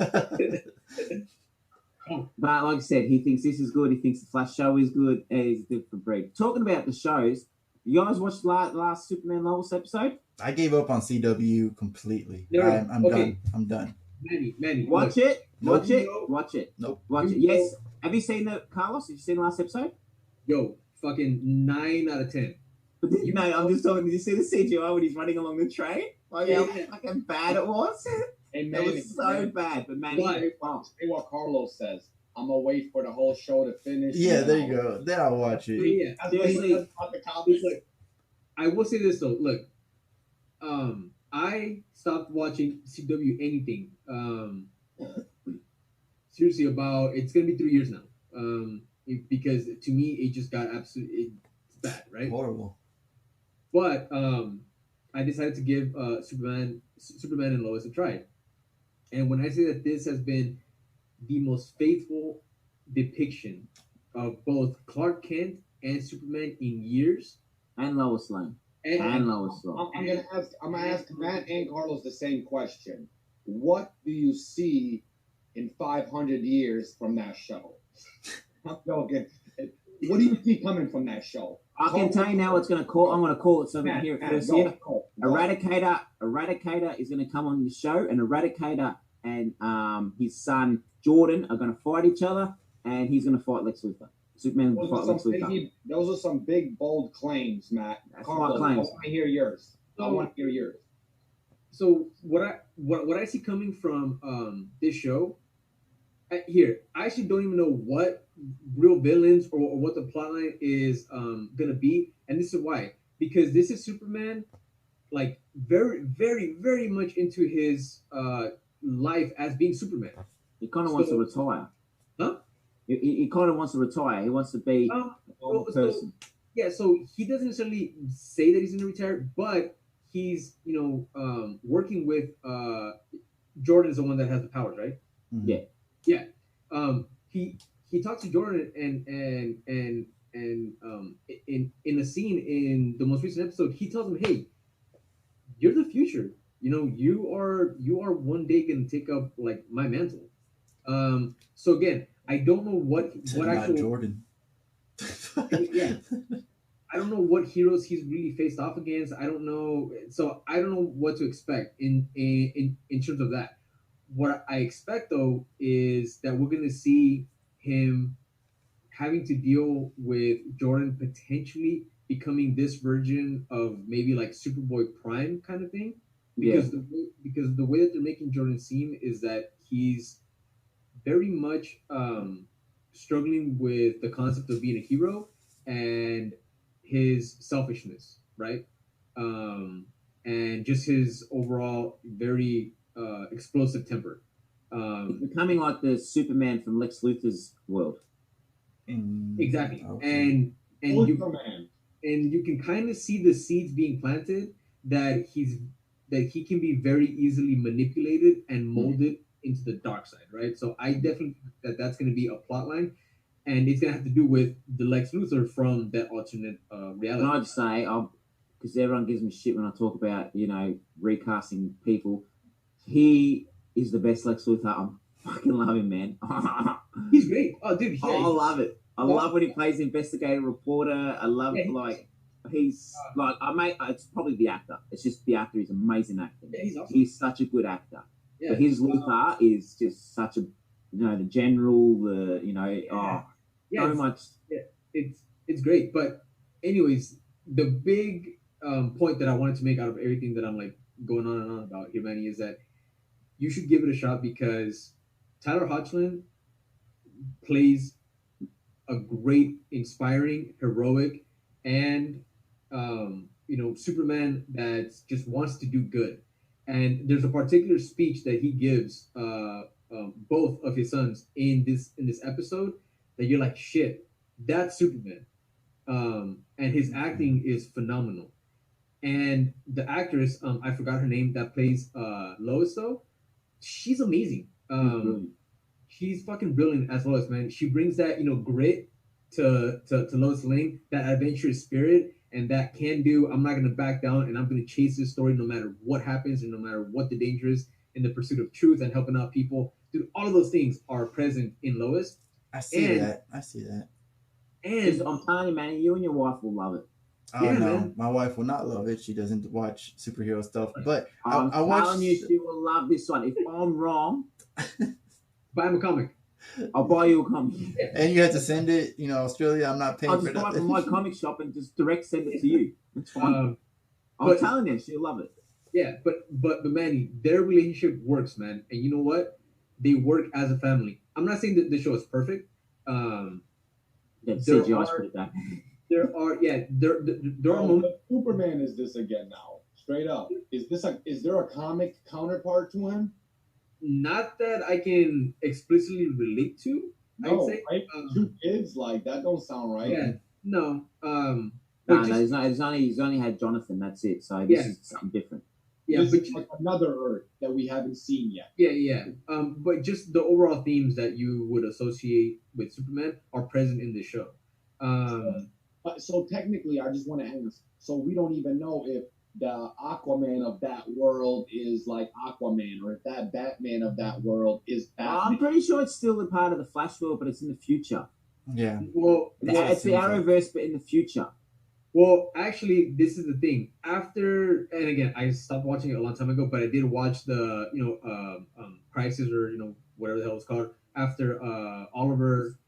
But like I said, he thinks this is good. He thinks the Flash show is good. And he's a different breed. Talking about the shows, you guys watched last Superman Lois episode? I gave up on CW completely. No, I'm okay. done. I'm done. Manny, Watch look, it. Nope. Watch it. Nope. Watch it. Nope. Watch it. You Yes. Have you seen Carlos? Have you seen the last episode? Yo, fucking 9 out of 10. But you know, I'm just talking. Did you see the CGI when he's running along the train? Like how fucking bad it was. Hey, It Manny, was so bad. But man, Why? say what Carlos says. I'm gonna wait for the whole show to finish. Yeah, there you go. Then I'll watch it. Yeah. That's what he Seriously. says about the comics. Look, I will say this though. Look, I stopped watching CW anything. Seriously, about it's gonna be 3 years now. Because to me it just got absolutely it's bad, right? Horrible. But I decided to give Superman and Lois a try. And when I say that this has been the most faithful depiction of both Clark Kent and Superman in years, and Lois Lane. And Lois Lane. I'm gonna ask Matt and Carlos the same question. What do you see in 500 years from that show? I'm joking. What do you see coming from that show? I can tell you now what's going to call. I'm going to call it so we can hear it first here. Go. Eradicator is going to come on the show, and Eradicator and his son Jordan are going to fight each other, and he's going to fight Lex Luthor. Superman will fight Lex Luthor. Those are some big, bold claims, Matt. That's Carlos, my claims. I want to hear yours. I want to hear yours. So what I see coming from this show here, I actually don't even know what real villains or what the plotline is gonna be, and this is why, because this is Superman, like very, very, very much into his life as being Superman. He kind of wants to retire. Huh? He kind of wants to retire. He wants to be a normal person. Yeah, so he doesn't necessarily say that he's gonna retire, but he's working with Jordan is the one that has the powers, right? Mm-hmm. Yeah. Yeah. He talks to Jordan and in a scene in the most recent episode, he tells him, "Hey, you're the future. You are one day gonna take up like my mantle." So again, I don't know what actual Jordan. yeah. I don't know what heroes he's really faced off against. I don't know. So I don't know what to expect in terms of that. What I expect though is that we're gonna see him having to deal with Jordan potentially becoming this version of maybe like Superboy Prime kind of thing. Because the way that they're making Jordan seem is that he's very much struggling with the concept of being a hero and his selfishness, right? And just his overall very explosive temper. He's becoming like the Superman from Lex Luthor's world. Exactly. Okay. And you can kind of see the seeds being planted that he can be very easily manipulated and molded into the dark side, right? So I definitely think that's going to be a plot line, and it's going to have to do with the Lex Luthor from that alternate reality. And I'd say, because everyone gives me shit when I talk about recasting people, he is the best Lex Luthor. I'm Fucking love him, man. He's great. Oh, dude, yeah, I love it. I love when he plays investigative reporter. I love Yeah, he's like it's probably the actor. It's just the actor is amazing actor. yeah, he's awesome. He's such a good actor. Yeah. But his Luthor is just such a the general, Yeah, so it's, much. it's great. But anyways, the big point that I wanted to make out of everything that I'm like going on and on about here, Manny, is that you should give it a shot because Tyler Hoechlin plays a great, inspiring, heroic, and Superman that just wants to do good. And there's a particular speech that he gives both of his sons in this episode that you're like, shit, that's Superman. And his acting is phenomenal. And the actress, I forgot her name, that plays Lois though, she's amazing. She's fucking brilliant as Lois, man. She brings that grit to Lois Lane, that adventurous spirit, and that can do. I'm not gonna back down, and I'm gonna chase this story no matter what happens and no matter what the danger is in the pursuit of truth and helping out people. Dude, all of those things are present in Lois. I see that. And I'm telling you, man, you and your wife will love it. Oh Yeah, no, man. my wife will not love it. She doesn't watch superhero stuff. But I'm I watch. telling you, she will love this one. If I'm wrong, buy him a comic. I'll buy you a comic. And you have to send it, Australia. I'm not paying I'll for just buy it nothing. from my comic shop and just direct send it to you. It's fine. I'm but- telling you, she'll love it. Yeah, but Manny, their relationship works, man. And you know what? They work as a family. I'm not saying that the show is perfect. Yeah, There CGI's are- pretty bad. There are Oh, moments. what Superman is this again now? Straight up. Is there a comic counterpart to him? Not that I can explicitly relate to. No, I'd say. right? 2 kids, like that don't sound right. Yeah, no. No, but he's only had Jonathan. That's it. So Yeah. this is something different. yeah, This but is like another Earth that we haven't seen yet. yeah. But just the overall themes that you would associate with Superman are present in the show. So technically, I just want to ask. So we don't even know if the Aquaman of that world is like Aquaman, or if that Batman of that world is Batman. I'm pretty sure it's still a part of the Flash world, but it's in the future. Yeah. Well, It's the Arrowverse, but in the future. Well, actually, this is the thing. After, and again, I stopped watching it a long time ago, but I did watch the, Crisis, or whatever the hell it's called, after Oliver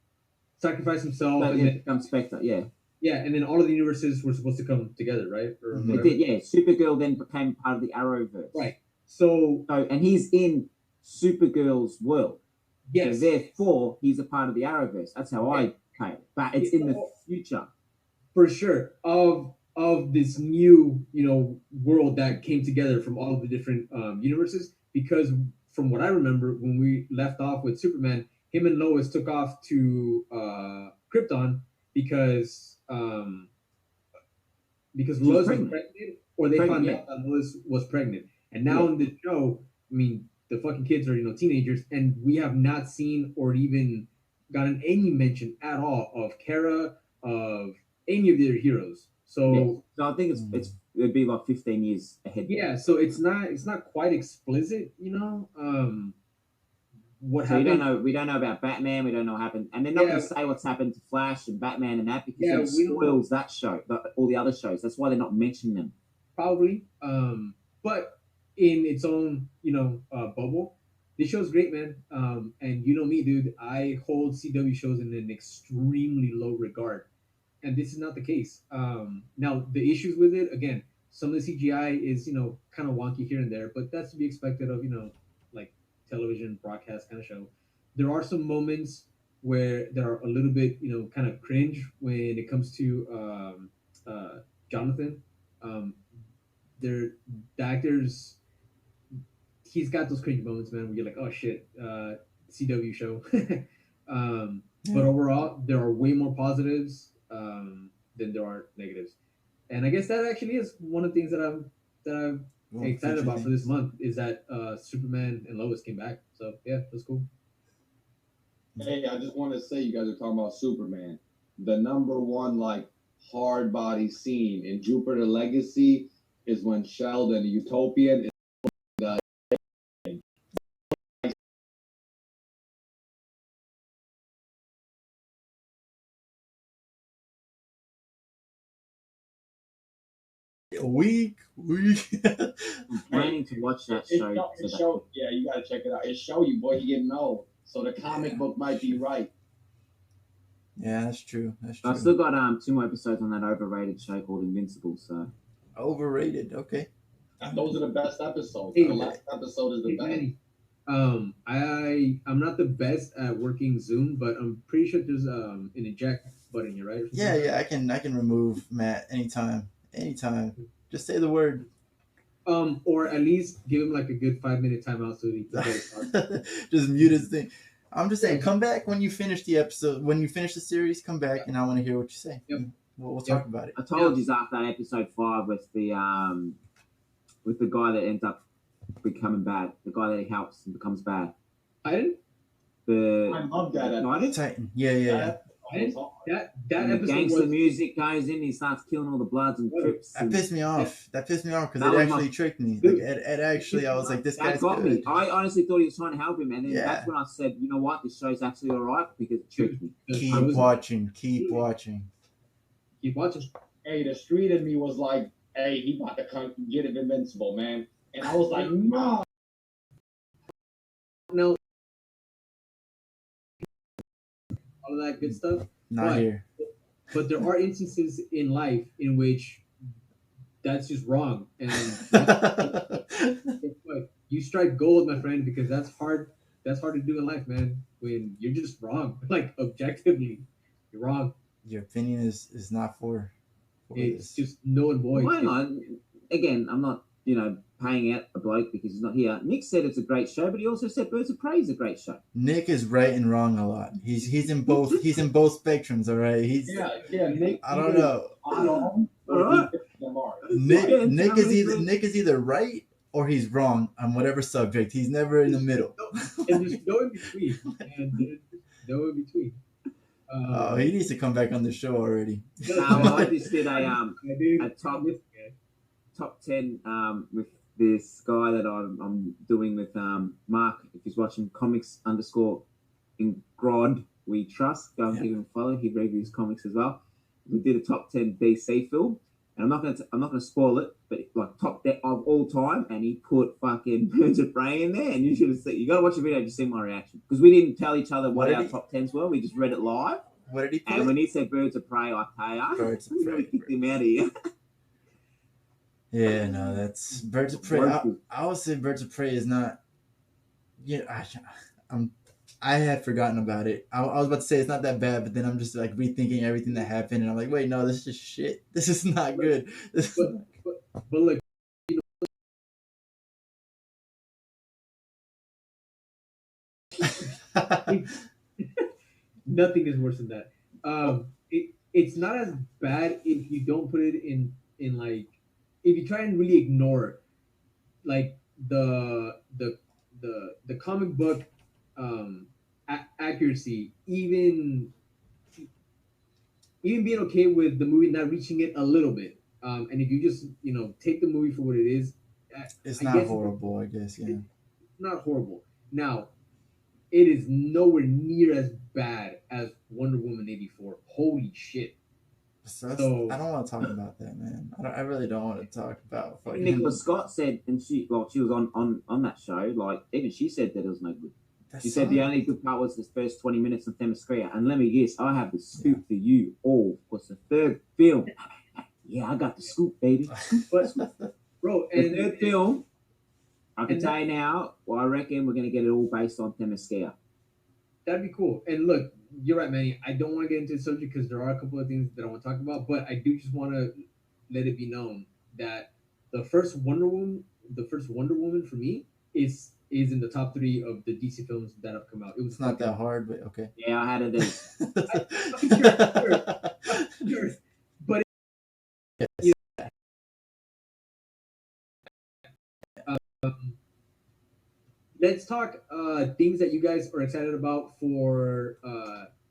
sacrificed himself, So, and yeah, then, becomes Spectre, yeah. and then all of the universes were supposed to come together, right? Or Mhm. It whatever. did, yeah. Supergirl then became part of the Arrowverse. Right. So So, and he's in Supergirl's world. yes, So therefore, he's a part of the Arrowverse. That's how I came. But it's in the future. for sure, of this new world that came together from all of the different universes. Because from what I remember, when we left off with Superman, him and Lois took off to Krypton because Lois was pregnant. pregnant, or they Pregnant, found yeah. out that Lois was pregnant. And now in the show, I mean, the fucking kids are teenagers, and we have not seen or even gotten any mention at all of Kara, of any of their heroes. So Yeah. So I think it'd be like 15 years ahead. yeah, so it's not quite explicit, what So happened. we don't know about Batman. We don't know what happened, and they're not Yeah. going to say what's happened to Flash and Batman and that, because Yeah, it we don't spoils that show, all the other shows. That's why they're not mentioning them. Probably. But in its own, bubble, this show's great, man. And you know me, dude. I hold CW shows in an extremely low regard, and this is not the case. Now the issues with it, again, some of the CGI is kind of wonky here and there, but that's to be expected of like television broadcast kind of show. There are some moments where there are a little bit kind of cringe when it comes to Jonathan. The actors, he's got those cringe moments, man, where you're like, oh shit, CW show. But overall, there are way more positives than there are negatives, and I guess that actually is one of the things that I'm excited about for this month, is that Superman and Lois came back. So yeah, that's cool. Hey, I just want to say, you guys are talking about Superman. The number one hard body scene in Jupiter Legacy is when Sheldon, Utopian, week. I'm planning to watch that show. Yeah, you gotta check it out. It show you, boy, you getting old. So the comic book might be right. Yeah, that's true. I've still got 2 more episodes on that overrated show called Invincible. So overrated. Okay. Those are the best episodes. Hey, the last episode is the best. Manny, I'm not the best at working Zoom, but I'm pretty sure there's an eject button here, right? Yeah, I can remove Matt anytime. Just say the word. Or at least give him like a good 5-minute timeout so he can get it. Just mute his thing. I'm just saying, come back when you finish the episode. When you finish the series, come back and I want to hear what you say. Yep. We'll talk about it. I told you after that episode 5 with the guy that ends up becoming bad, the guy that he helps and becomes bad. Titan? I love that. Titan. Yeah. That and episode the gangster was... music goes in, he starts killing all the Bloods and Crips. That pissed me off. That pissed me off because it actually tricked me. Like, it actually, I was like, this guy's got good. me. I honestly thought he was trying to help him, and then that's when I said, you know what, this show's actually all right because it tricked me. Keep watching. Keep watching. Hey, the street in me was like, hey, he about to come get him Invincible, man. And I was like, no. No. All of that good stuff. Not here. But there are instances in life in which that's just wrong. And you strike gold, my friend, because that's hard. That's hard to do in life, man. When you're just wrong, like objectively, you're wrong. Your opinion is not for it's just null and void. Why not? Again, I'm not, paying out a bloke because he's not here. Nick said it's a great show, but he also said Birds of Prey is a great show. Nick is right and wrong a lot. He's in both spectrums, all right? Nick. I don't know. All right. Nick is either right or he's wrong on whatever subject. He's never in the middle. And there's no in between. No in between. He needs to come back on the show already. I just did a top 10 with this guy that I'm doing with Mark. If he's watching, comics_ in Grod we trust. Go and give him a follow. He reviews comics as well. We did a top 10 DC film, and I'm not gonna spoil it, but like top 10 of all time, and he put fucking Birds of Prey in there, and you should have seen. You gotta watch the video to see my reaction because we didn't tell each other what our top 10s were. We just read it live. What did he put? And when he said Birds of Prey, I tell you, Birds of Prey. Kicked him out of here. Yeah, no, that's Birds of Prey. I would say Birds of Prey is not. Yeah, I had forgotten about it. I was about to say it's not that bad, but then I'm just like rethinking everything that happened, and I'm like, wait, no, this is just shit. This is not good. But look, nothing is worse than that. It's not as bad if you don't put it in like, if you try and really ignore like the comic book accuracy, even being okay with the movie not reaching it a little bit, and if you just take the movie for what it is, it's not horrible, I guess. Yeah, it's not horrible. Now, it is nowhere near as bad as Wonder Woman 84. Holy shit. So I don't want to talk about that, man. I really don't want to talk about fucking... Nicola Scott said, and she was on that show, like, even she said that it was no good. She said the only good part was the first 20 minutes of Themyscira. And let me guess, I have the scoop for you all. What's the third film? Yeah, I got the scoop, baby. But, bro, and the third film, I can tell you now, I reckon we're going to get it all based on Themyscira. That'd be cool. And look, you're right, Manny. I don't want to get into the subject because there are a couple of things that I want to talk about, but I do just want to let it be known that the first Wonder Woman for me is in the top 3 of the DC films that have come out. It was not that hard, but okay. Yeah, I had it. Sure. But let's talk things that you guys are excited about for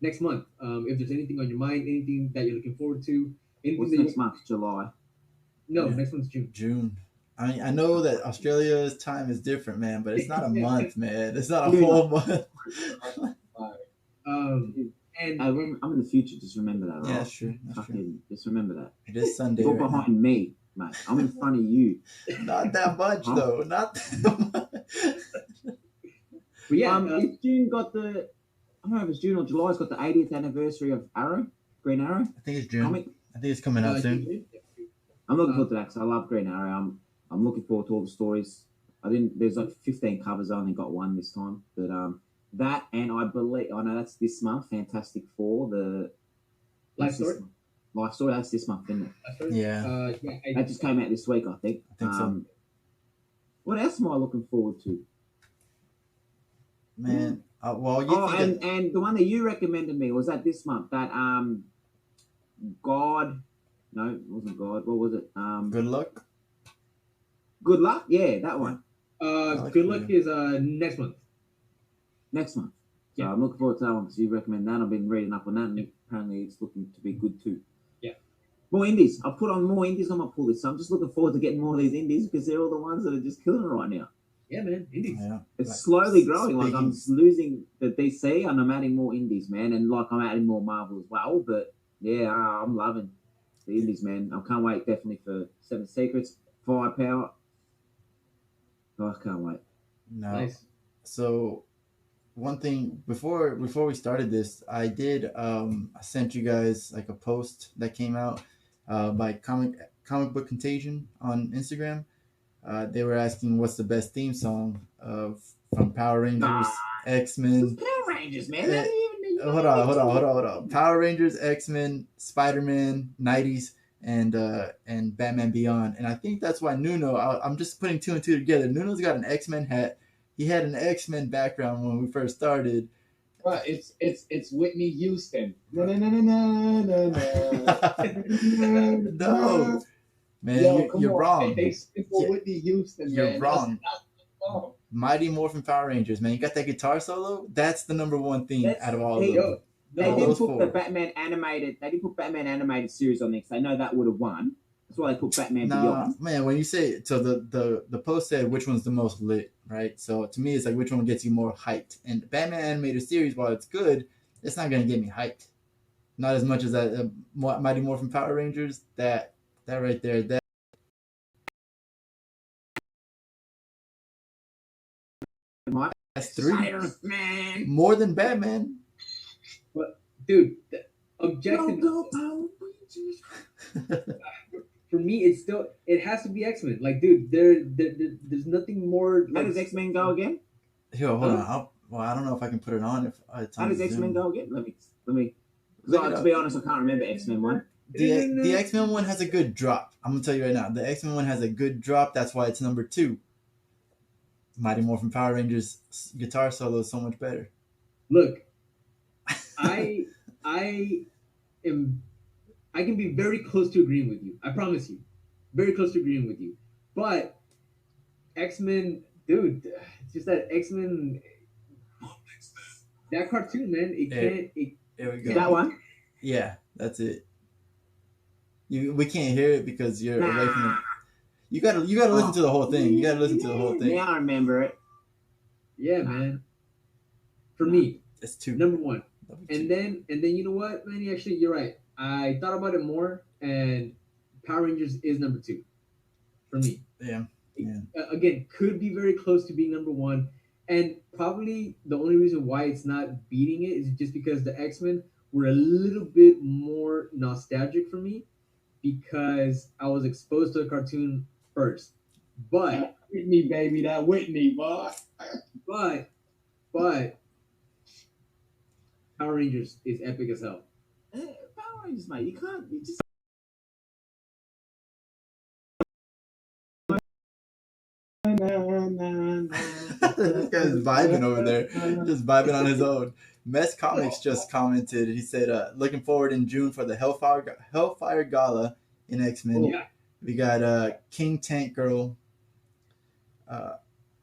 next month. If there's anything on your mind, anything that you're looking forward to. What's next month? July? No, next month's June. June. I mean, I know that Australia's time is different, man, but it's not a month, man. It's not a whole month. And I'm in the future. Just remember that. Right? Yeah, that's true. Just remember that. It is Sunday. You're right behind me. mate. I'm in front of you. Not that much Huh? though. Not that much. But yeah, If June got the, I don't know if it's June or July. It's got the 80th anniversary of Arrow, Green Arrow I think it's June. comic. I think it's coming out soon. I'm looking forward to that because I love Green Arrow. I'm looking forward to all the stories. There's like 15 covers. I only got one this time, but that, and I know that's this month. Fantastic Four, the Life Story. Life Story. That's this month, isn't it? Yeah. That just came out this week, I think. I think so. What else am I looking forward to? Man, well, you and the one that you recommended me was that this month. That God, no, it wasn't God. What was it? Good Luck. Good Luck. Yeah, that one. Good Luck is next month. Next month. So Yeah. I'm looking forward to that one because you recommend that. I've been reading up on that, and apparently it's looking to be good too. Yeah. More indies. I've put on more indies on my pull list, so I'm just looking forward to getting more of these indies because they're all the ones that are just killing it right now. Yeah, man. Indies. Yeah. It's Like, slowly growing. Like I'm speaking- losing the DC, and I'm adding more indies, man. And like I'm adding more Marvel as well. But yeah, I'm loving the indies, man. I can't wait definitely for Seven Secrets, Firepower. Oh, I can't wait. No. Nice. So one thing before we started this, I did I sent you guys like a post that came out by comic book Contagion on Instagram. They were asking what's the best theme song from Power Rangers, X-Men. Power Rangers, man. Eh, Hold on. Power Rangers, X-Men, Spider-Man, 90s, and Batman Beyond. And I think that's why Nuno, I'm just putting two and two together. Nuno's got an X-Men hat. He had an X-Men background when we first started. But it's Whitney Houston. No, no, no, no, no, no, no. No. Man, Yo, come you're on. wrong. They stick for Yeah, Whitney Houston, you're man. wrong. That's the song. Mighty Morphin Power Rangers, man. You got that guitar solo? That's the number one theme That's- out of all of hey, them. They Of didn't those put four. the Batman animated. They didn't put Batman animated series on there because they know that would have won. That's why they put Batman Nah, Beyond. man, when you say, so the post said which one's the most lit, right? So to me, it's like which one gets you more hyped. And Batman animated series, while it's good, it's not going to get me hyped. Not as much as that Mighty Morphin Power Rangers. That right there, that's three. Man. More than Batman. Dude, objectively, Go Power Rangers. for me, it has to be X-Men. Like, dude, there's nothing more. How Like, does X-Men go again? Yo, hold on. Well, I don't know if I can put it on. If it's How on does X-Men Zoom. go again? Let me. Look it To up. be honest, I can't remember X-Men one. The X-Men one has a good drop. I'm gonna tell you right now. The X-Men one has a good drop. That's why it's number 2. Mighty Morphin Power Rangers guitar solo is so much better. Look, I can be very close to agreeing with you. I promise you, very close to agreeing with you. But X-Men, dude, it's just that X-Men, that cartoon, man, it Yeah. can't. There we go. That one. Yeah, that's it. We can't hear it because you're away from it. You gotta listen to the whole thing. You gotta listen to the whole thing. Yeah, I remember it. Yeah, man. For me, It's 2. number one. Number 2. And then you know what, man? Actually, you're right. I thought about it more, and Power Rangers is number 2 for me. Yeah. Again, could be very close to being number 1, and probably the only reason why it's not beating it is just because the X-Men were a little bit more nostalgic for me because I was exposed to the cartoon first. But That Whitney, baby, that Whitney, boy. but Power Rangers is epic as hell. Power Rangers, mate. You can't. You just. This guy's vibing over there. Just vibing on his own. Mess Comics just commented. He said, looking forward in June for the Hellfire Gala in X-Men. Yeah. We got King Tank Girl,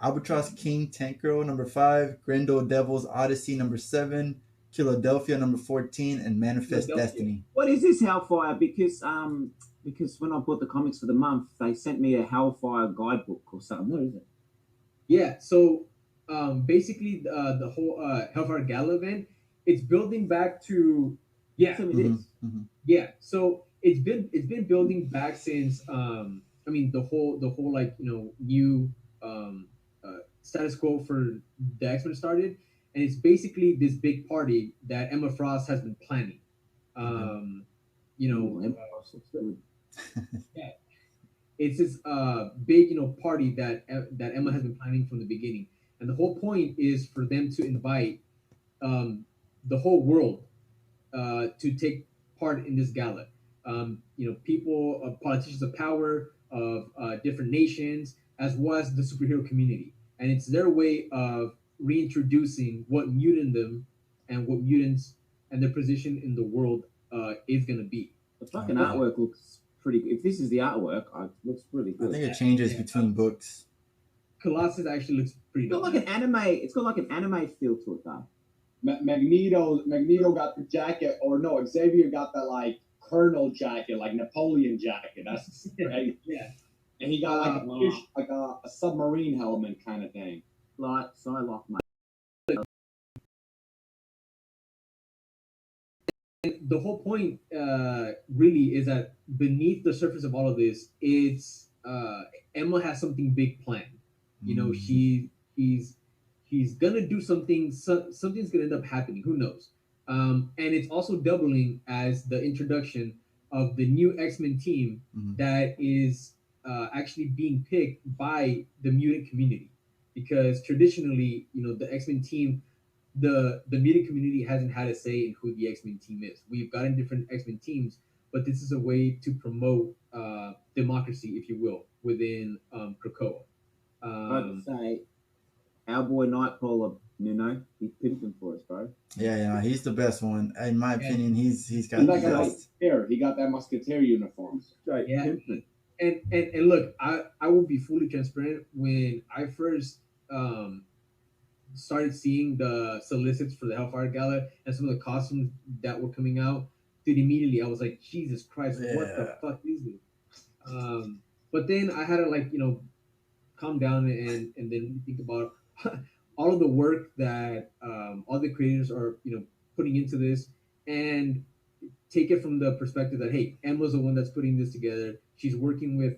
Albatross King Tank Girl number 5, Grendel Devil's Odyssey number 7, Philadelphia number 14, and Manifest Philadelphia. Destiny. What is this Hellfire? Because when I bought the comics for the month, they sent me a Hellfire guidebook or something. What is it? Yeah, so basically the whole Hellfire Gala event, it's building back to Tell me this. Mhm. yeah. So it's been building back since I mean the whole like new status quo for the X Men started, and it's basically this big party that Emma Frost has been planning. Um, you Ooh, know, Emma Frost looks good. yeah, it's this big party that Emma has been planning from the beginning, and the whole point is for them to invite um, the whole world to take part in this gala. People, politicians of power of different nations, as well as the superhero community, and it's their way of reintroducing what mutantdom and what mutants and their position in the world is going to be. The fucking Okay. artwork looks pretty good. If this is the artwork, it looks pretty I good. think it changes Yeah. between books. Colossus actually looks pretty It's got dope. like an anime. It's got like an anime feel to it, though. Magneto got the jacket, or no, Xavier got the like Colonel jacket, like Napoleon jacket. That's right. Yeah. And he got like Wow. a fish, like a submarine helmet kind of thing. Like Psylocke, mate. The whole point really is that beneath the surface of all of this, it's Emma has something big planned. He's gonna do something. Something's gonna end up happening. Who knows? And it's also doubling as the introduction of the new X-Men team Mhm. that is actually being picked by the mutant community, because traditionally, the X-Men team, the mutant community hasn't had a say in who the X-Men team is. We've gotten different X-Men teams, but this is a way to promote democracy, if you will, within Krakoa. I'd say our boy Nightcrawler, he's pimping for us, bro. Yeah, he's the best one. In my Yeah. opinion, he's got He's the like a best. musketeer. He got that musketeer uniform. Straight Yeah. pimping. And look, I will be fully transparent. When I first started seeing the solicits for the Hellfire Gala and some of the costumes that were coming out, dude, immediately I was like, Jesus Christ, what the Yeah. fuck is this? But then I had to calm down and then think about all of the work that all the creators are putting into this, and take it from the perspective that, hey, Emma's the one that's putting this together. She's working with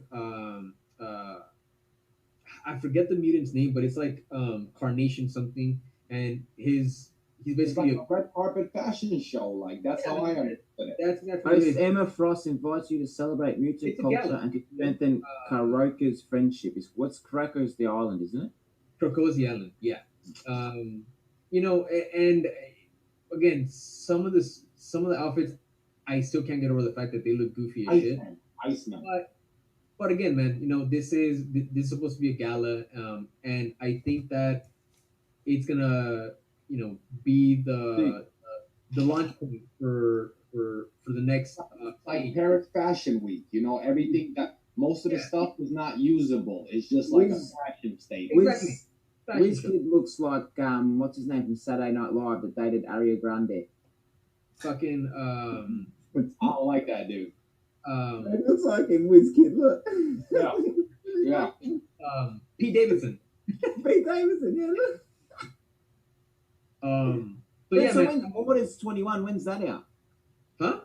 I forget the mutant's name, but it's like Carnation something, and he's It's basically like a red carpet fashion show. Like that's how I understood it. that's exactly what it Host is. Emma Frost invites you to celebrate mutant It's a culture gala. and to strengthen Karoka's friendship. Krako's the island, isn't it? Krakoa's Island, yeah. And again, some of the outfits, I still can't get over the fact that they look goofy as shit. Iceman. But again, man, this is supposed to be a gala, and I think that it's gonna be the launch point for the next Like Paris Fashion Week. Everything that most of the stuff is not usable. It's just like a fashion statement. Exactly. Whiz Kid looks like what's his name from Saturday Night Live that dated Ariana Grande. Fucking I don't like that dude. It looks like him, Whiz Kid. Look. Yeah. Pete Davidson. Pete Davidson, yeah, look. But yeah, So man. when Mortar's 21, when's that out? Huh?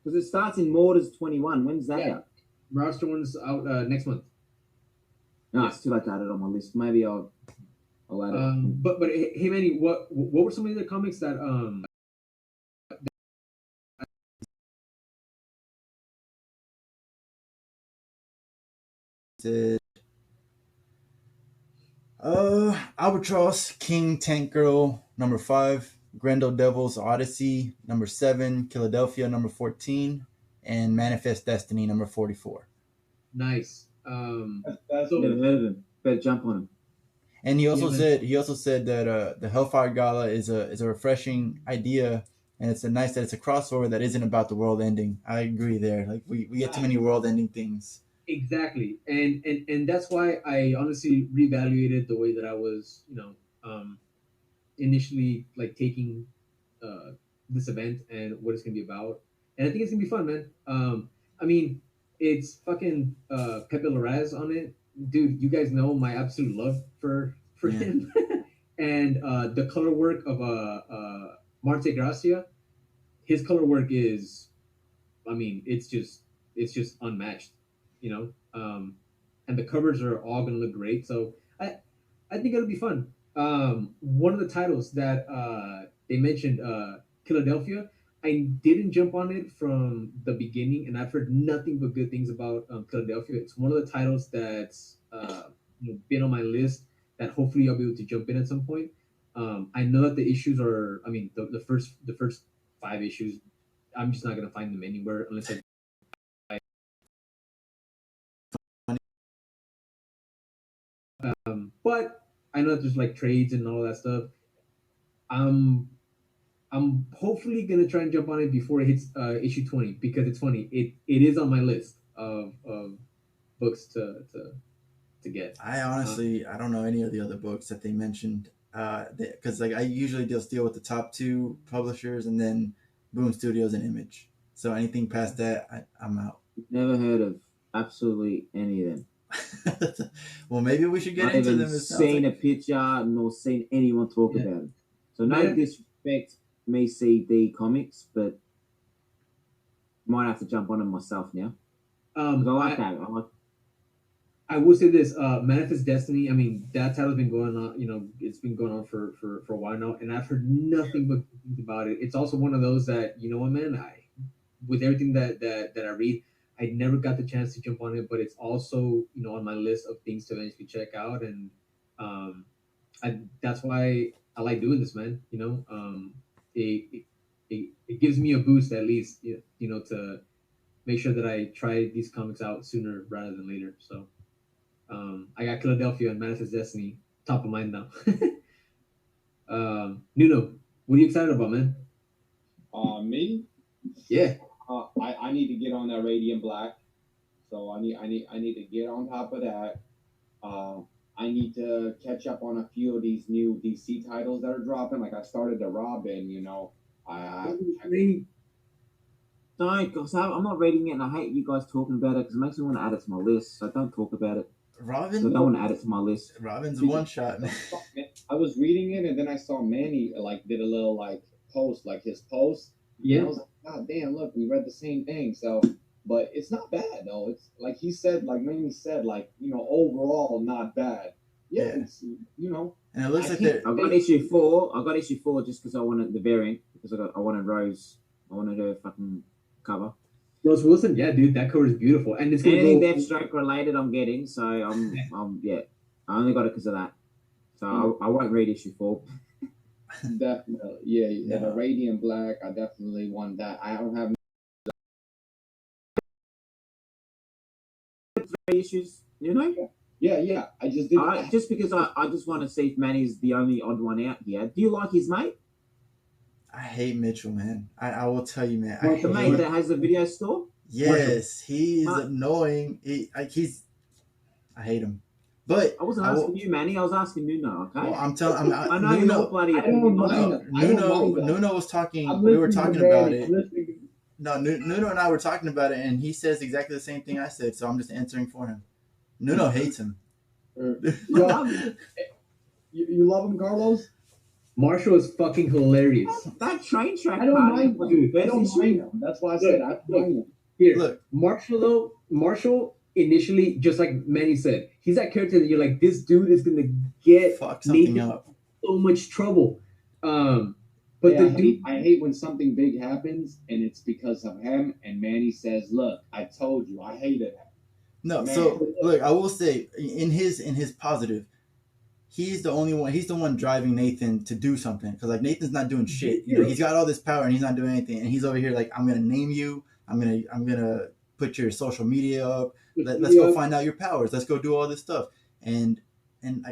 Because it starts in Mortar's 21. When's that Yeah. out? Roster one's out next month. No, Yeah. it's too late to add it on my list. Maybe I'll add it. But hey Manny, what were some of the comics that Said, Albatross, King Tank Girl, number 5, Grendel Devil's Odyssey, number 7, Philadelphia, number 14, and Manifest Destiny, number 44. nice? That's So- Never heard of him. Better jump on him. And he also Yeah, said that the Hellfire Gala is a refreshing idea, and it's nice that it's a crossover that isn't about the world ending. I agree there. Like we get too many world ending things. Exactly, and that's why I honestly reevaluated the way that I was, initially taking this event and what it's gonna be about, and I think it's gonna be fun, man. I mean, it's fucking Pepe Larraz on it, dude. You guys know my absolute love for Yeah. him, and the color work of Marte Gracia. His color work is I mean, it's just unmatched, you know. And the covers are all gonna look great. So I think it'll be fun. One of the titles that they mentioned, Philadelphia. I didn't jump on it from the beginning, and I've heard nothing but good things about Philadelphia. It's one of the titles that's been on my list that hopefully I'll be able to jump in at some point. I know that the issues are, I mean, the first 5 issues, I'm just not gonna find them anywhere unless I. But I know that there's like trades and all that stuff. I'm I'm hopefully gonna try and jump on it before it hits issue 20 because it's funny. It is on my list of books to get. I honestly I don't know any of the other books that they mentioned because like I usually just deal with the top two publishers and then Boom Studios and Image. So anything past that, I'm out. Never heard of absolutely any of them. Well, maybe we should get Not into even them. seen a picture nor seen anyone talk Yeah. about it. So no disrespect, me CD comics, but might have to jump on them myself now. 'Cause I like that. I will say this: Manifest Destiny. I mean, that title's been going on. It's been going on for a while now, and I've heard nothing but good things about it. It's also one of those that what, man. With everything that I read, I never got the chance to jump on it, but it's also on my list of things to eventually check out, and that's why I like doing this, man. It gives me a boost at least, to make sure that I try these comics out sooner rather than later. So. I got Philadelphia and Manifest Destiny top of mind now. Nuno, what are you excited about, man? Me? Yeah. I need to get on that Radiant Black, so I need to get on top of that. I need to catch up on a few of these new DC titles that are dropping. Like I started the Robin, Don't, because I'm not reading it, and I hate you guys talking about it because it makes me want to add it to my list. So don't talk about it. Robin. So I don't want to add it to my list. Robin's a one shot, man. I was reading it, and then I saw Manny did a little post, his post. Yeah. And I was like, God damn, look, we read the same thing. So, but it's not bad though. It's like he said, like Manny said, overall not bad. Yeah. It's, And it looks like I got issue 4. I got issue 4 just because I wanted the variant because I wanted Rose. I wanted her fucking cover. Rose Wilson, yeah, dude, that cover is beautiful, and it's anything Deathstroke related. I'm getting, so I'm I only got it because of that. So I won't read issue 4. Definitely, yeah. The Radiant Black, I definitely want that. I don't have 3 issues, Yeah. I just did. Just because I just want to see if Manny's the only odd one out here. Do you like his mate? I hate Mitchell, man. I will tell you, man. The mate that has the video store? Yes, he is annoying. I hate him. But I wasn't asking you, Manny. I was asking Nuno. Okay. Well, I'm telling. I know you're bloody. Nuno was talking. We were talking about it. No, Nuno and I were talking about it, and he says exactly the same thing I said. So I'm just answering for him. Nuno hates him. You love him, Carlos? Marshall is fucking hilarious. That train track. I don't mind him. I don't mind him. That's why I said I don't mind him. Here, look, Marshall initially, just like Manny said, he's that character that you're like, this dude is gonna get something up. So much trouble. But I hate when something big happens and it's because of him. And Manny says, "Look, I told you, I hated him." No, man. So look, I will say in his positive, he's the only one. He's the one driving Nathan to do something because Nathan's not doing shit. He's got all this power and he's not doing anything. And he's over here like, I'm gonna name you. I'm gonna put your social media up. Let's go find out your powers. Let's go do all this stuff. And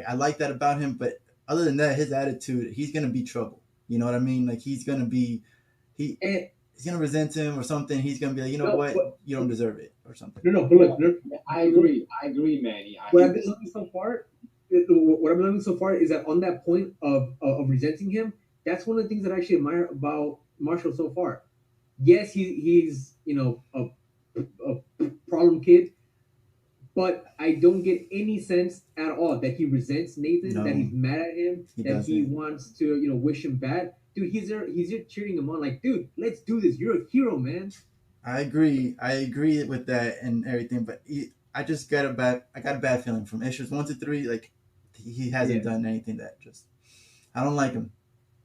I like that about him. But other than that, his attitude, he's gonna be trouble. You know what I mean? Like he's gonna resent him or something. He's gonna be like, what? You don't deserve it or something. No. But look, I agree, Manny. What I've been learning so far is that on that point of resenting him, that's one of the things that I actually admire about Marshall so far. Yes, he's a problem kid, but I don't get any sense at all that he resents Nathan, that he's mad at him, he wants to wish him bad. Dude, he's there cheering him on like, dude, let's do this. You're a hero, man. I agree. I agree with that and everything, but I just got a bad. I got a bad feeling from issues 1 to 3. Like he hasn't Yeah. done anything that just. I don't like him.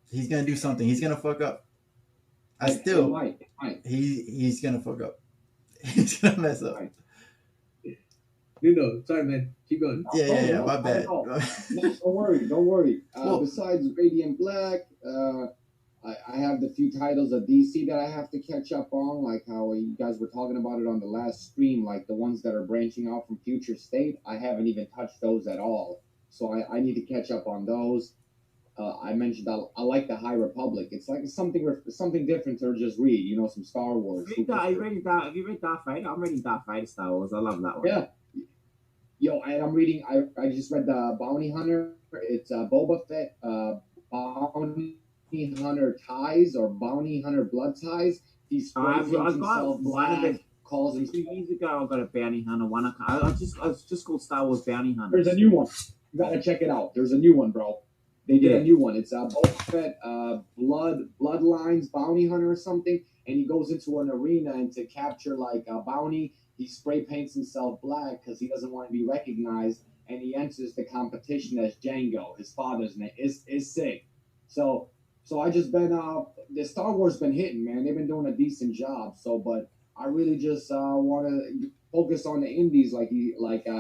He's gonna do something. He's gonna fuck up. I It still. might. It might. He's gonna fuck up. He's gonna mess up. Right. No, sorry, man. Keep going. Yeah. No, My not at bad. all. No, don't worry. Don't worry. Well, Besides Radiant Black, I have the few titles of DC that I have to catch up on, like how you guys were talking about it on the last stream, like the ones that are branching out from Future State. I haven't even touched those at all, so I need to catch up on those. I mentioned I like the High Republic. It's like something different to just read. You know, some Star Wars. Have you read Darth Vader? I'm reading Darth Vader Star Wars. I love that one. Yeah. Yo, and I'm reading. I just read the Bounty Hunter. It's Boba Fett. Bounty Hunter ties or Bounty Hunter blood ties. He sprays himself black. Calls him. 2 years ago, I got a Bounty Hunter one. I was just called Star Wars Bounty Hunter. There's a new one. You gotta check it out. There's a new one, bro. They did a new one. It's Boba Fett, Bloodlines Bounty Hunter or something, and he goes into an arena and to capture like a bounty, he spray paints himself black because he doesn't want to be recognized, and he enters the competition as Django. His father's name is sick. So I just been the Star Wars been hitting, man. They've been doing a decent job. So, but I really just want to focus on the indies, like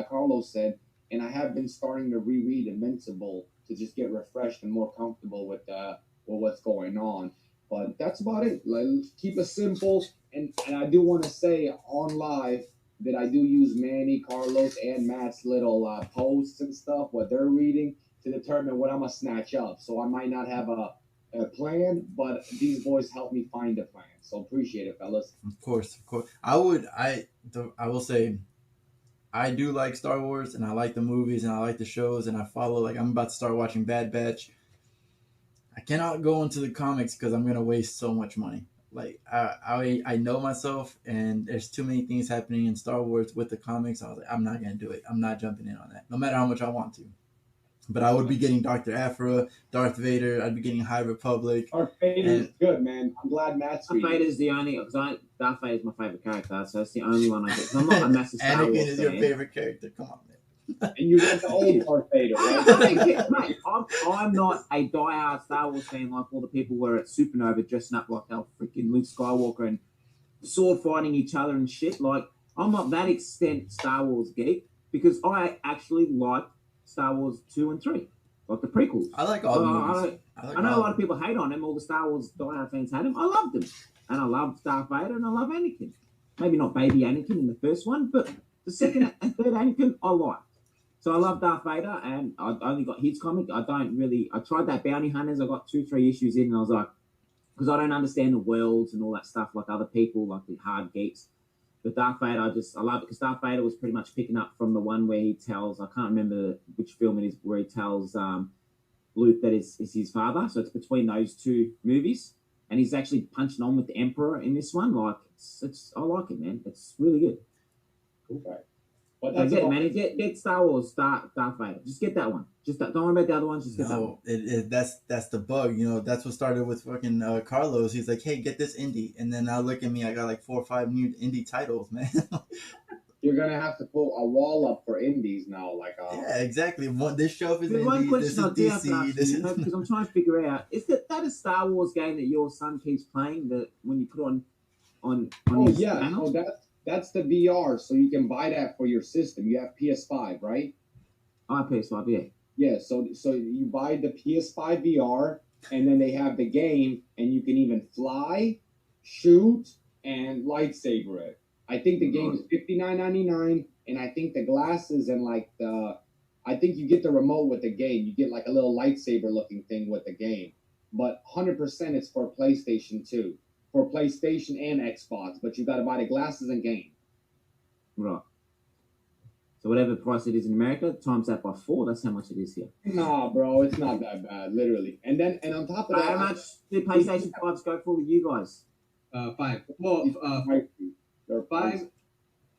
Carlos said, and I have been starting to reread Invincible to just get refreshed and more comfortable with what's going on. But that's about it. Like, keep it simple. And I do want to say on live that I do use Manny, Carlos, and Matt's little posts and stuff, what they're reading, to determine what I'm going to snatch up. So I might not have a plan, but these boys help me find a plan. So appreciate it, fellas. Of course. I will say, I do like Star Wars, and I like the movies, and I like the shows, and I follow. Like I'm about to start watching Bad Batch. I cannot go into the comics because I'm gonna waste so much money. Like I know myself, and there's too many things happening in Star Wars with the comics. I was like, I'm not gonna do it. I'm not jumping in on that, no matter how much I want to. But I would be getting Dr. Aphra, Darth Vader. I'd be getting High Republic. Darth Vader's good, man. I'm glad Matt's Darth reading. Vader's the only because Darth Vader's my favorite character, so it's the only one I get. 'Cause I'm not a massive Star Anakin Wars is fan. your favorite character. Come on, man. And you read the old Darth Vader, right? Mate, I'm not a diehard Star Wars fan like all the people were at Supernova dressing up like how freaking Luke Skywalker and sword fighting each other and shit. Like, I'm not that extent Star Wars geek because I actually like Star Wars 2 and 3, like the prequels. I like all the movies. I know a lot of people hate on them. All the Star Wars diehard fans hate them. I loved them. And I loved Darth Vader and I love Anakin. Maybe not baby Anakin in the first one, but the second and third Anakin I liked. So I love Darth Vader, and I only got his comic. I tried that Bounty Hunters. I got 2-3 issues in, and I was like, because I don't understand the worlds and all that stuff like other people, like the hard geeks. But Darth Vader, I love it because Darth Vader was pretty much picking up from the one where he tells, I can't remember which film it is, where he tells Luke that is his father. So it's between those two movies, and he's actually punching on with the Emperor in this one. Like, I like it, man. It's really good. Okay. But So get it, man. Get Star Wars, Darth Vader. Just get that one. Don't worry about the other ones. Just get that one. That's the bug. You know, that's what started with fucking Carlos. He's like, hey, get this indie, and then now look at me. I got like 4 or 5 new indie titles, man. You're gonna have to put a wall up for indies now, like yeah, exactly. This shelf is There's one indie. This question is I do have to DC. ask you, because I'm trying to figure out, is that a Star Wars game that your son keeps playing that when you put on Oh his yeah, channel? no, that's the VR, so you can buy that for your system. You have PS5, right? PS5, yeah. Yeah, so you buy the PS5 VR, and then they have the game, and you can even fly, shoot, and lightsaber it. I think the game is $59.99, and I think the glasses and I think you get the remote with the game. You get like a little lightsaber looking thing with the game, but 100% it's for PlayStation 2, for PlayStation and Xbox. But you got to buy the glasses and game. Right. So whatever price it is in America, times that by 4, that's how much it is here. Nah, bro, it's not that bad, literally. And on top of that, How much do PlayStation 5s go for with you guys? 5. Well, they're 5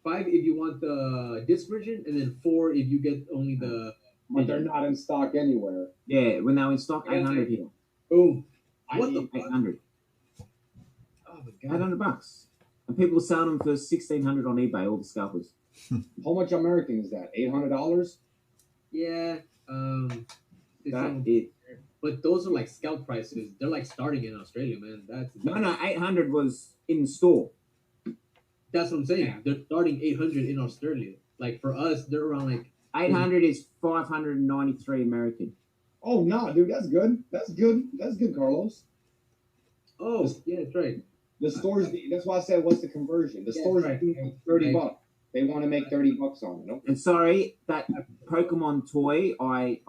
if you want the disc version, and then 4 if you get only the. But they're not in stock anywhere. Yeah, when they were in stock, 800 here. Boom. I What need- the fuck? 800. Oh my god. $800. And people sell them for $1,600 on eBay. All the scalpers. How much American is that? $800? Yeah. It's That on- it. but those are like scalp prices. They're like starting in Australia, man. No, 800 was in the store. That's what I'm saying. Yeah. They're starting 800 in Australia. Like for us, they're around like 800 is 593 American. Oh no, dude, that's good. That's good, Carlos. oh yeah, that's right. The stores. That's why I said, what's the conversion? The Yeah, stores right. do $30. Right. They want to make $30 on it. No? And sorry, that Pokemon toy, I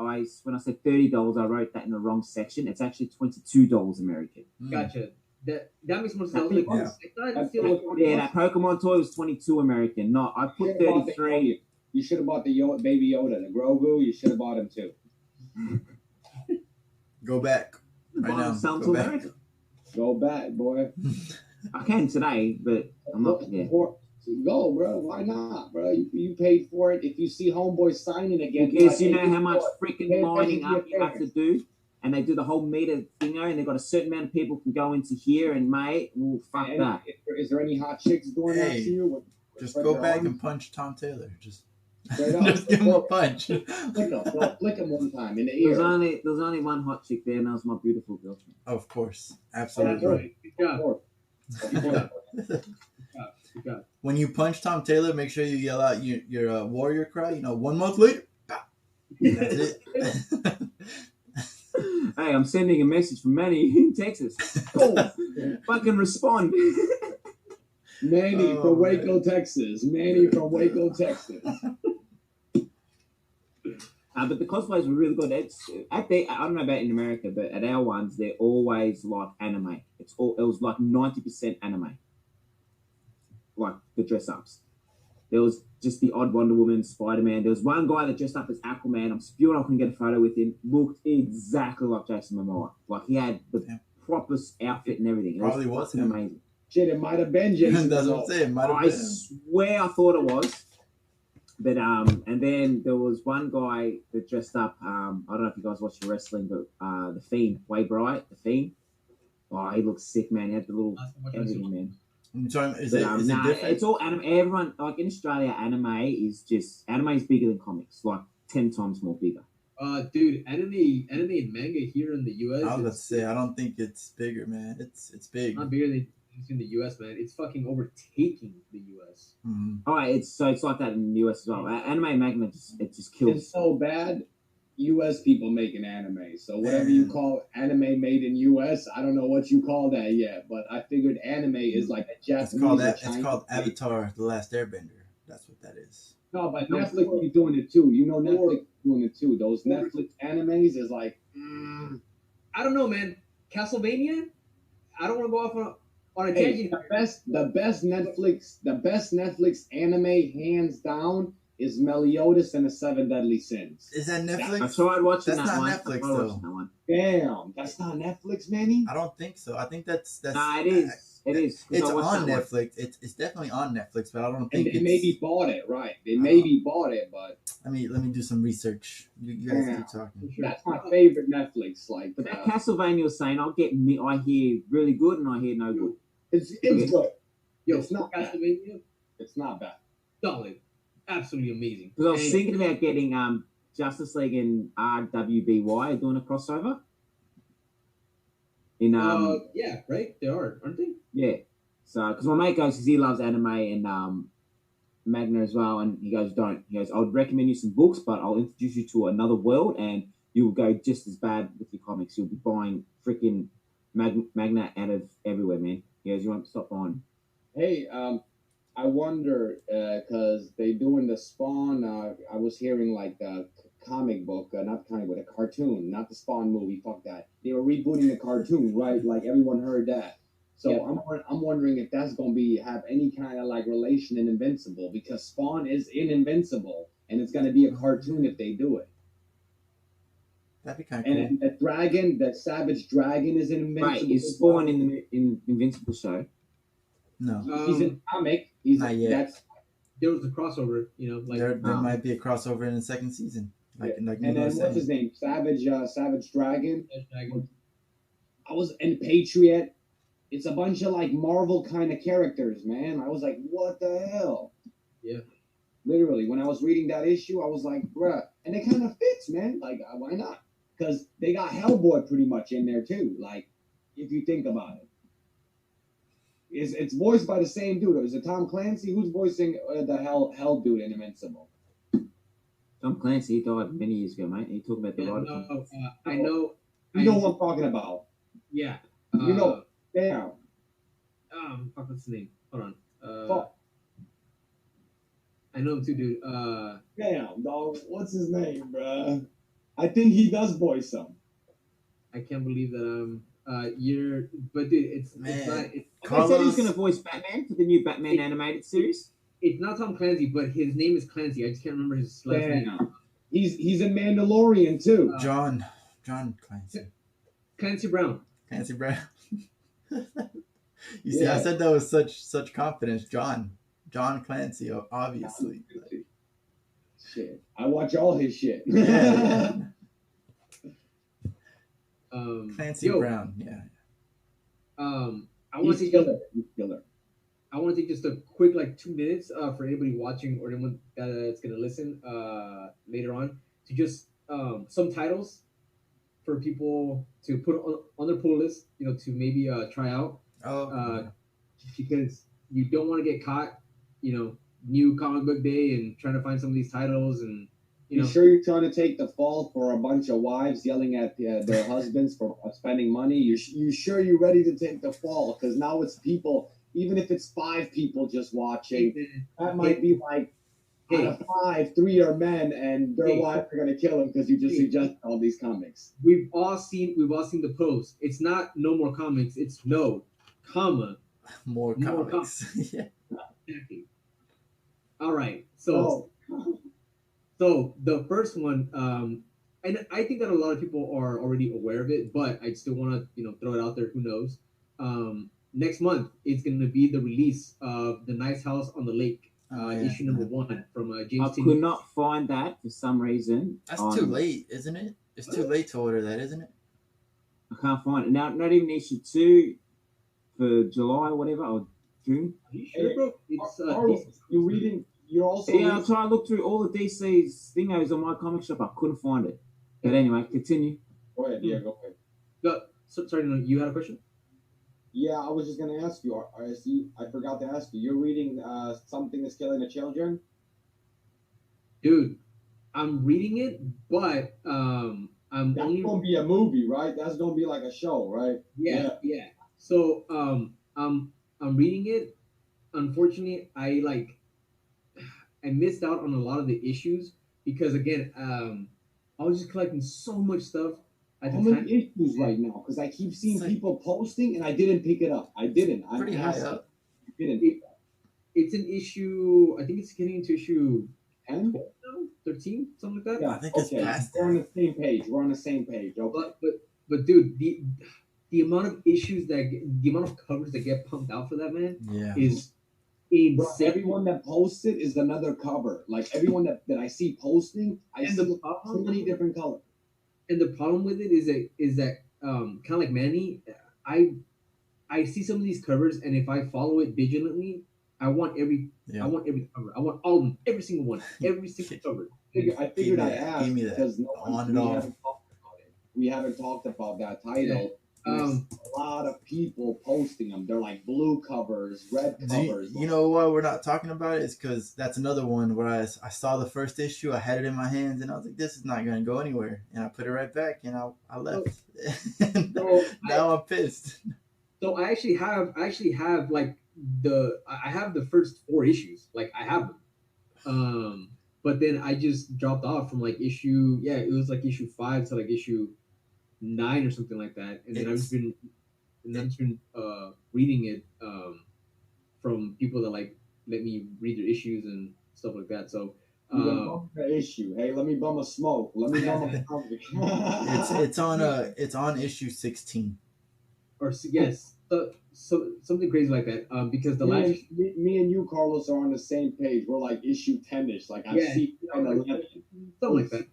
when I said $30, I wrote that in the wrong section. It's actually $22 American. Gotcha. That makes more sense. I was think- like, yeah. I That's feel like Yeah, that Pokemon toy was 22 American. No, I put 33. You should have bought the Baby Yoda, the Grogu. You should have bought him too. Go back right now. Sound Go to back. America. Go back, boy. I can today, but I'm not there. Go, bro. Why not, bro? You paid for it. If you see Homeboy signing again, Because you like, know hey, how much pay freaking attention lining to your up you have to parents. do? And they do the whole meter thingo, and they've got a certain amount of people can go into here, and mate, well, fuck And that. is there any hot chicks doing that to Hey, you? With Just spread go their back arms? and punch Tom Taylor. Just Straight up. just give him a punch. Flick him. No, flick him one time in the There ear. was only one hot chick there, and that was my beautiful girlfriend. Of course, that's absolutely. right. Good job. Of course. Good job. When you punch Tom Taylor, make sure you yell out your warrior cry. 1 month later. Pow. That's it. Hey, I'm sending a message from Manny in Texas. Oh, fucking respond. Manny Oh, from Waco, man. Texas. Manny from Waco, Texas. But the cosplays were really good. I don't know about in America, but at our ones, they're always like anime. It was like 90% anime. Like the dress ups. There was just the odd Wonder Woman, Spider-Man. There was one guy that dressed up as Aquaman. I'm spewing I couldn't get a photo with him. Looked exactly like Jason Momoa. Like he had the Yeah. properest outfit and everything. It Probably was fucking him. amazing. Shit, it might have been Jason. That's what I'm Momoa. saying. Might have I been. swear I thought it was. But and then there was one guy that dressed up. I don't know if you guys watch the wrestling, but the Fiend, Way Bright, the Fiend. Oh, he looks sick, man. He had the little everything, man. I'm sorry, is But, it nah, different? it's all anime. Everyone like in Australia, anime is bigger than comics, like 10 times more bigger. Dude, anime and manga here in the US. I was about to it's say, I don't think it's bigger, man. It's big. not bigger than it's in the US, man. It's fucking overtaking the US. Mhm. All right, it's like that in the US as well. Anime and manga, it just kills. It's so bad. U.S. people making anime, so whatever you call anime made in U.S., I don't know what you call that yet, but I figured anime is like a Japanese. It's called Avatar: The Last Airbender. That's what that is. No, but Netflix is doing it too. You know, Netflix is doing it too. Those Netflix animes is like, I don't know, man. Castlevania? I don't want to go off on a hey, tangent. the best Netflix anime hands down is Meliodas and the Seven Deadly Sins. Is that Netflix? I tried watching That's that not one. Netflix, I tried though. watching that one. Damn, that's not Netflix, Manny. I don't think so. I think that's. Nah, it is. It is. 'Cause It's I watched on that one. Netflix. It's definitely on Netflix, but I don't And think they it's. maybe bought it, right? They maybe bought it, but Let me do some research. You guys Yeah. keep talking. that's my favorite Netflix. Like, But that Castlevania was saying, I hear really good and I hear no good. it's good. Yo, It's not bad. Castlevania, It's not bad. solid. Absolutely amazing. Because I was And- thinking about getting Justice League and RWBY doing a crossover. In yeah, right? They are, aren't they? yeah. So because my mate goes, because he loves anime and Magna as well, and he goes, don't. He goes, I would recommend you some books, but I'll introduce you to another world, and you'll go just as bad with your comics. You'll be buying freaking Magna out of everywhere, man. He goes, you won't stop buying. Hey, I wonder because they doing the Spawn. I was hearing like the comic book, not comic book, a cartoon, not the Spawn movie. Fuck that. They were rebooting the cartoon, right? Like everyone heard that. So Yeah. I'm wondering if that's gonna have any kind of like relation in Invincible because Spawn is in Invincible, and it's gonna be a cartoon if they do it. That'd be kind of cool. And the dragon, the Savage Dragon, is in Invincible. Right, is Spawn in the Invincible show? No, He's in the comic. He's Not yet. That's There was a crossover, like there Oh. might be a crossover in the second season. Like and Nico then was what's his saying. name? Savage Dragon. Dragon. I was in Patriot. it's a bunch of like Marvel kind of characters, man. I was like, what the hell? Yeah. Literally, when I was reading that issue, I was like, bruh, and it kind of fits, man. Like, why not? Because they got Hellboy pretty much in there too. Like, if you think about it, it's voiced by the same dude. Is it Tom Clancy? Who's voicing the hell dude in Invincible? Tom Clancy, he died many years ago, mate. He talked about the Yeah, writer. no, I know. You know what I'm talking about. Yeah. You know, damn. Fuck, what's his name? Hold on. Fuck. I know him too, dude. Damn, dog. What's his name, bruh? I think he does voice him. I can't believe that you're, but dude, it's not. I said he's going to voice Batman for the new Batman animated series. It's not Tom Clancy, but his name is Clancy. I just can't remember his last name. He's a Mandalorian too. John Clancy. Clancy Brown. Clancy Brown. You see, I said that with such confidence. John Clancy, obviously. Shit, I watch all his shit. Yeah. Clancy Brown, yeah. I want to killer. I want to take just a quick 2 minutes for anybody watching or anyone that's gonna listen later on to just some titles for people to put on their pull list, to maybe try out. Because you don't want to get caught, new comic book day and trying to find some of these titles and. You sure you're trying to take the fall for a bunch of wives yelling at their husbands for spending money? You sure you're ready to take the fall? Because now it's people, even if it's 5 people just watching, that might be like out of 5, 3 are men, and their wives are gonna kill them because you just suggest all these comics. We've all seen the post. It's not no more comics. It's no, comma, more comics. Yeah. Exactly. All right, so. So the first one, and I think that a lot of people are already aware of it, but I still want to, throw it out there. Who knows? Next month, it's going to be the release of The Nice House on the Lake, issue number 1 from James. I could not find that for some reason. That's too late, isn't it? It's too late to order that, isn't it? I can't find it now. Not even issue 2 for July or whatever, or June. Are you sure, bro? It's you're reading. You're also I'm trying to look through all the DC's thingos on my comic shop. I couldn't find it. But anyway, continue. Go ahead. Yeah, go ahead. Sorry, no, you had a question? Yeah, I was just going to ask you. I forgot to ask you. You're reading Something is Killing the Children? Dude, I'm reading it, but That's going to be a movie, right? That's going to be like a show, right? Yeah. So I'm reading it. Unfortunately, I missed out on a lot of the issues because, again, I was just collecting so much stuff at the time. How many issues right now? Because I keep seeing people posting, and I didn't pick it up. I didn't. I'm pretty high up. It's an issue. I think it's getting into issue 10, 13, something like that. Yeah, I think it's past. We're on the same page. Okay. But dude, the amount of issues the amount of covers that get pumped out for that, man, is. Bro, everyone that posts it is another cover. Like everyone that I see posting, I see so many different colors. And the problem with it is that kind of like Manny, I see some of these covers, and if I follow it vigilantly, I want every cover. I want all of them, every single one, every single cover. I figured I'd ask because we haven't talked about that title. Yeah. A lot of people posting them. They're like blue covers, red covers. You know why we're not talking about it? Is because that's another one where I saw the first issue, I had it in my hands, and I was like, this is not going to go anywhere. And I put it right back, and I left. Now I'm pissed. So I actually have I have the first 4 issues. Like I have them. But then I just dropped off from issue, it was issue 5 to issue 9 or something like that, and then I've just been reading it from people that let me read their issues and stuff like that. So the issue. Hey, let me bum a smoke. Let me bum a it's on issue 16. Or yes, so something crazy like that. Because me and you, Carlos, are on the same page. We're like issue 10ish. I see 11. Something like that.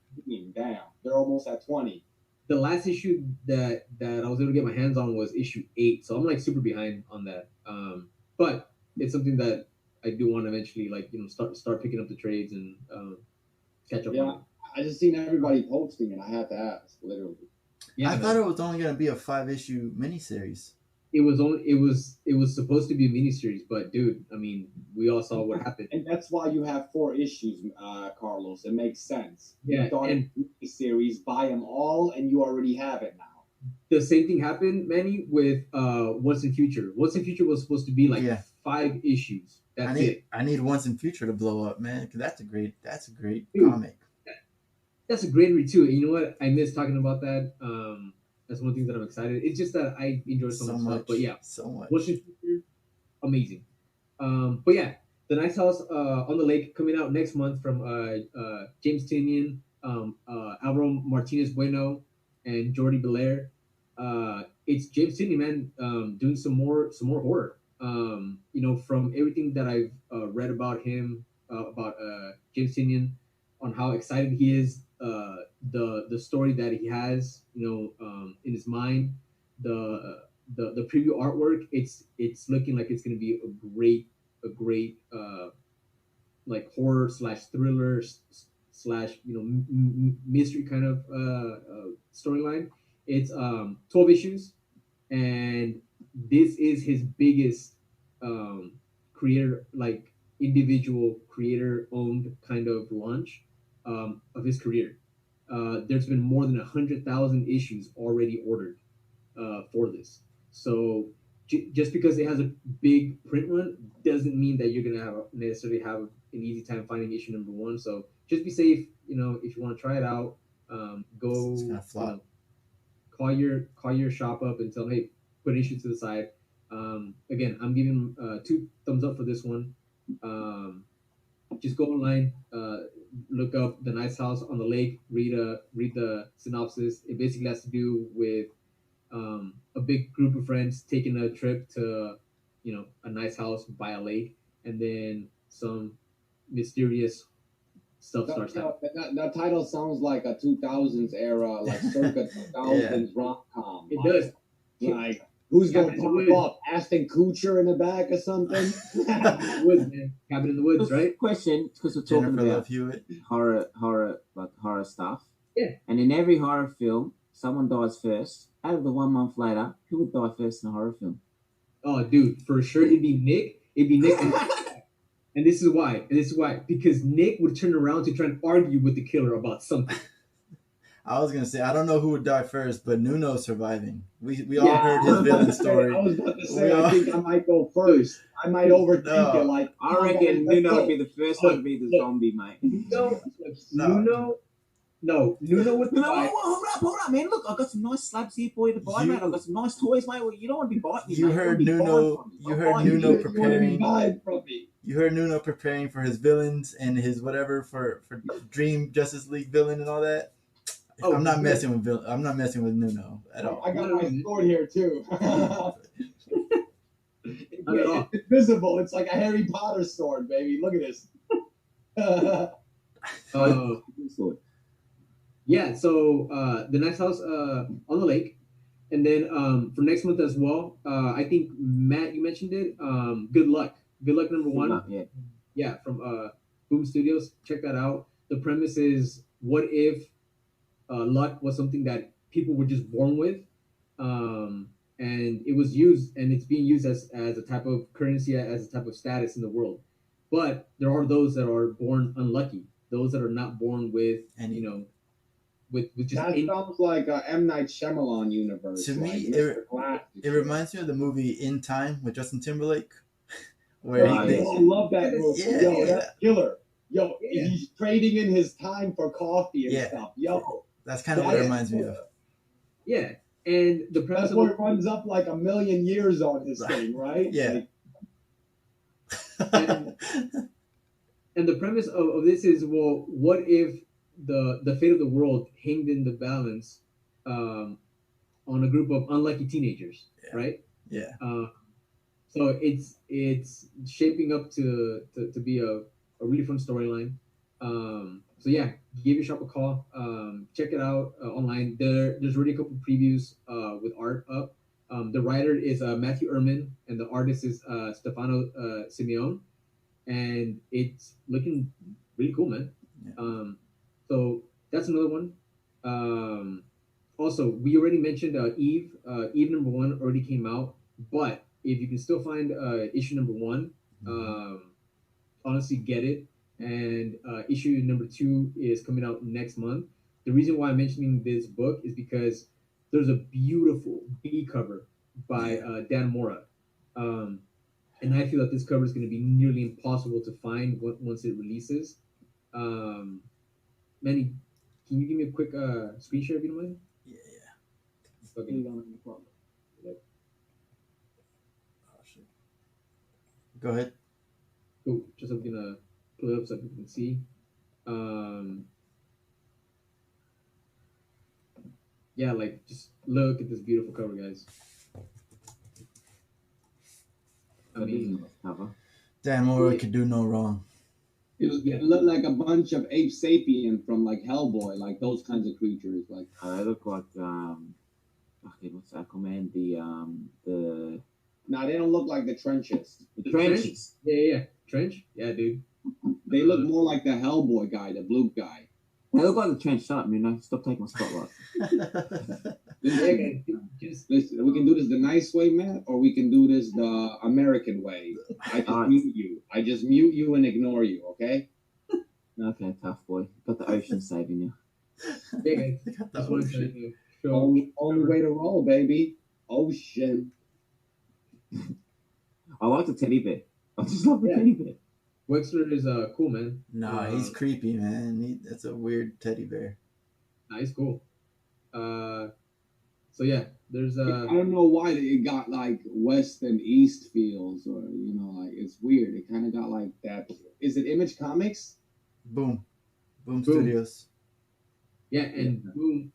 Damn, they're almost at 20. the last issue that I was able to get my hands on was issue 8, so I'm like super behind on that. But it's something that I do want to eventually start picking up the trades and catch up Yeah, on. I just seen everybody posting, and I had to ask, literally. Yeah, I thought it was only gonna be a 5-issue miniseries. it was supposed to be a miniseries, but dude, I mean, we all saw what happened. And that's why you have 4 issues, Carlos. It makes sense. Yeah, You thought and a series, buy them all, and you already have it now. the same thing happened, Manny, with Once in Future. Once in Future was supposed to be like Yeah. 5 issues. That's it. I need Once in Future to blow up, man, because that's a great Dude. comic. That's a great read too. And you know what? I miss talking about that. That's one thing that I'm excited. It's just that I enjoy so much stuff. But yeah, so much. Once in Future, amazing. But yeah, The Nice House on the Lake coming out next month from James Tinian, Alvaro Martinez Bueno, and Jordi Belair. It's James Tinian, man, doing some more horror. From everything that I've read about him, about James Tinian, on how excited he is, the story that he has, in his mind, the preview artwork, it's looking like it's going to be a great like horror slash thriller slash mystery kind of storyline. It's 12 issues, and this is his biggest creator, like individual creator owned kind of launch of his career. There's been more than 100,000 issues already ordered for this. So just because it has a big print run doesn't mean that you're gonna necessarily have an easy time finding issue number 1. So just be safe. If you want to try it out, go. It's gonna flop. Call your shop up and tell them, hey, put an issue to the side. Again, I'm giving 2 thumbs up for this one. Just go online, look up The Nice House on the Lake, read the synopsis. It basically has to do with a big group of friends taking a trip to a nice house by a lake, and then some mysterious stuff starts happening. That title sounds like a 2000s era, like circa 2000s rom-com. It does. Like, who's going to pop up? Ashton Kutcher in the back or something? Woods, man. Cabin in the Woods, right? Question, because we're talking Jennifer about Love Hewitt. horror stuff. Yeah. And in every horror film, someone dies first. Out of the 1 month later, who would die first in a horror film? Oh, dude, for sure it'd be Nick. And this is why. Because Nick would turn around to try and argue with the killer about something. I was gonna say I don't know who would die first, but Nuno's surviving. We all heard his villain story. I was about to say I think I might go first. I might overthink it. Like I reckon Nuno would be the first one to be the zombie, mate. Nuno would die. Hold up, man. Look, I got some nice slabs here for you to buy, mate. I got some nice toys, mate. Well, you don't want to be biting me, You mate. heard Nuno preparing. You heard Nuno preparing for his villains and his whatever for Dream Justice League villain and all that. I'm not messing with Nuno at all. I got my sword here too. It's invisible. It's like a Harry Potter sword, baby. Look at this. Yeah, so The Nice House on the Lake. And then for next month as well, I think, Matt, you mentioned it. Good Luck. Good Luck number 1. Yeah, from Boom Studios. Check that out. The premise is, what if luck was something that people were just born with, and it was used, and it's being used as a type of currency, as a type of status in the world. But there are those that are born unlucky, those that are not born with, and with just that sounds like a M. Night Shyamalan universe. To like me, it reminds me of the movie In Time with Justin Timberlake, where I love that movie. Yo, that's killer. Yo, he's trading in his time for coffee and stuff. Yo, that's kind of what it reminds me of. Yeah, and the premise that's where it runs up like a million years on his thing, right? Yeah. And the premise of this is, well, what if the fate of the world hanged in the balance on a group of unlucky teenagers, right? Yeah. So it's shaping up to be a really fun storyline. So yeah, give your shop a call. Check it out online. There's already a couple previews with art up. The writer is Matthew Ehrman, and the artist is Stefano Simeone, and it's looking really cool, man. Yeah. So that's another one. Um, Also, we already mentioned Eve. Eve number one already came out, but if you can still find issue number one, honestly, get it. And issue number two is coming out next month. The reason why I'm mentioning this book is because there's a beautiful B cover by Dan Mora. And I feel that this cover is going to be nearly impossible to find once it releases. Manny, can you give me a quick screen share if you don't mind? Yeah. Okay. Oh, shit. Go ahead. Cool. Just I'm gonna pull it up so people can see. Yeah, like just look at this beautiful cover, guys. I mean, cover. Dan Mora could do no wrong. It looked like a bunch of ape sapien from like Hellboy, like those kinds of creatures. Like They look like okay, what's that command? The nah, they don't look like the trenches. the trenches. Yeah. Trench? Yeah, dude. They look more like the Hellboy guy, the blue guy. They look like the trench. Shut up, Stop taking my spotlight. Yeah, guys, just Listen, we can do this the nice way, Matt, or we can do this the American way. I just mute you. I just mute you and ignore you, okay? Okay, tough boy. Got the ocean saving you. yeah, guys. Got the Just wanted ocean. to show. Only way to roll, baby. Ocean. I like the teddy bear. I just love the teddy bear. Wexler is cool, man. Nah, he's creepy, man. That's a weird teddy bear. Nah, he's cool. So yeah, there's I don't know why it got like west and east feels, or like it's weird. It kind of got like that. Is it Image Comics? Boom Studios. yeah, and Boom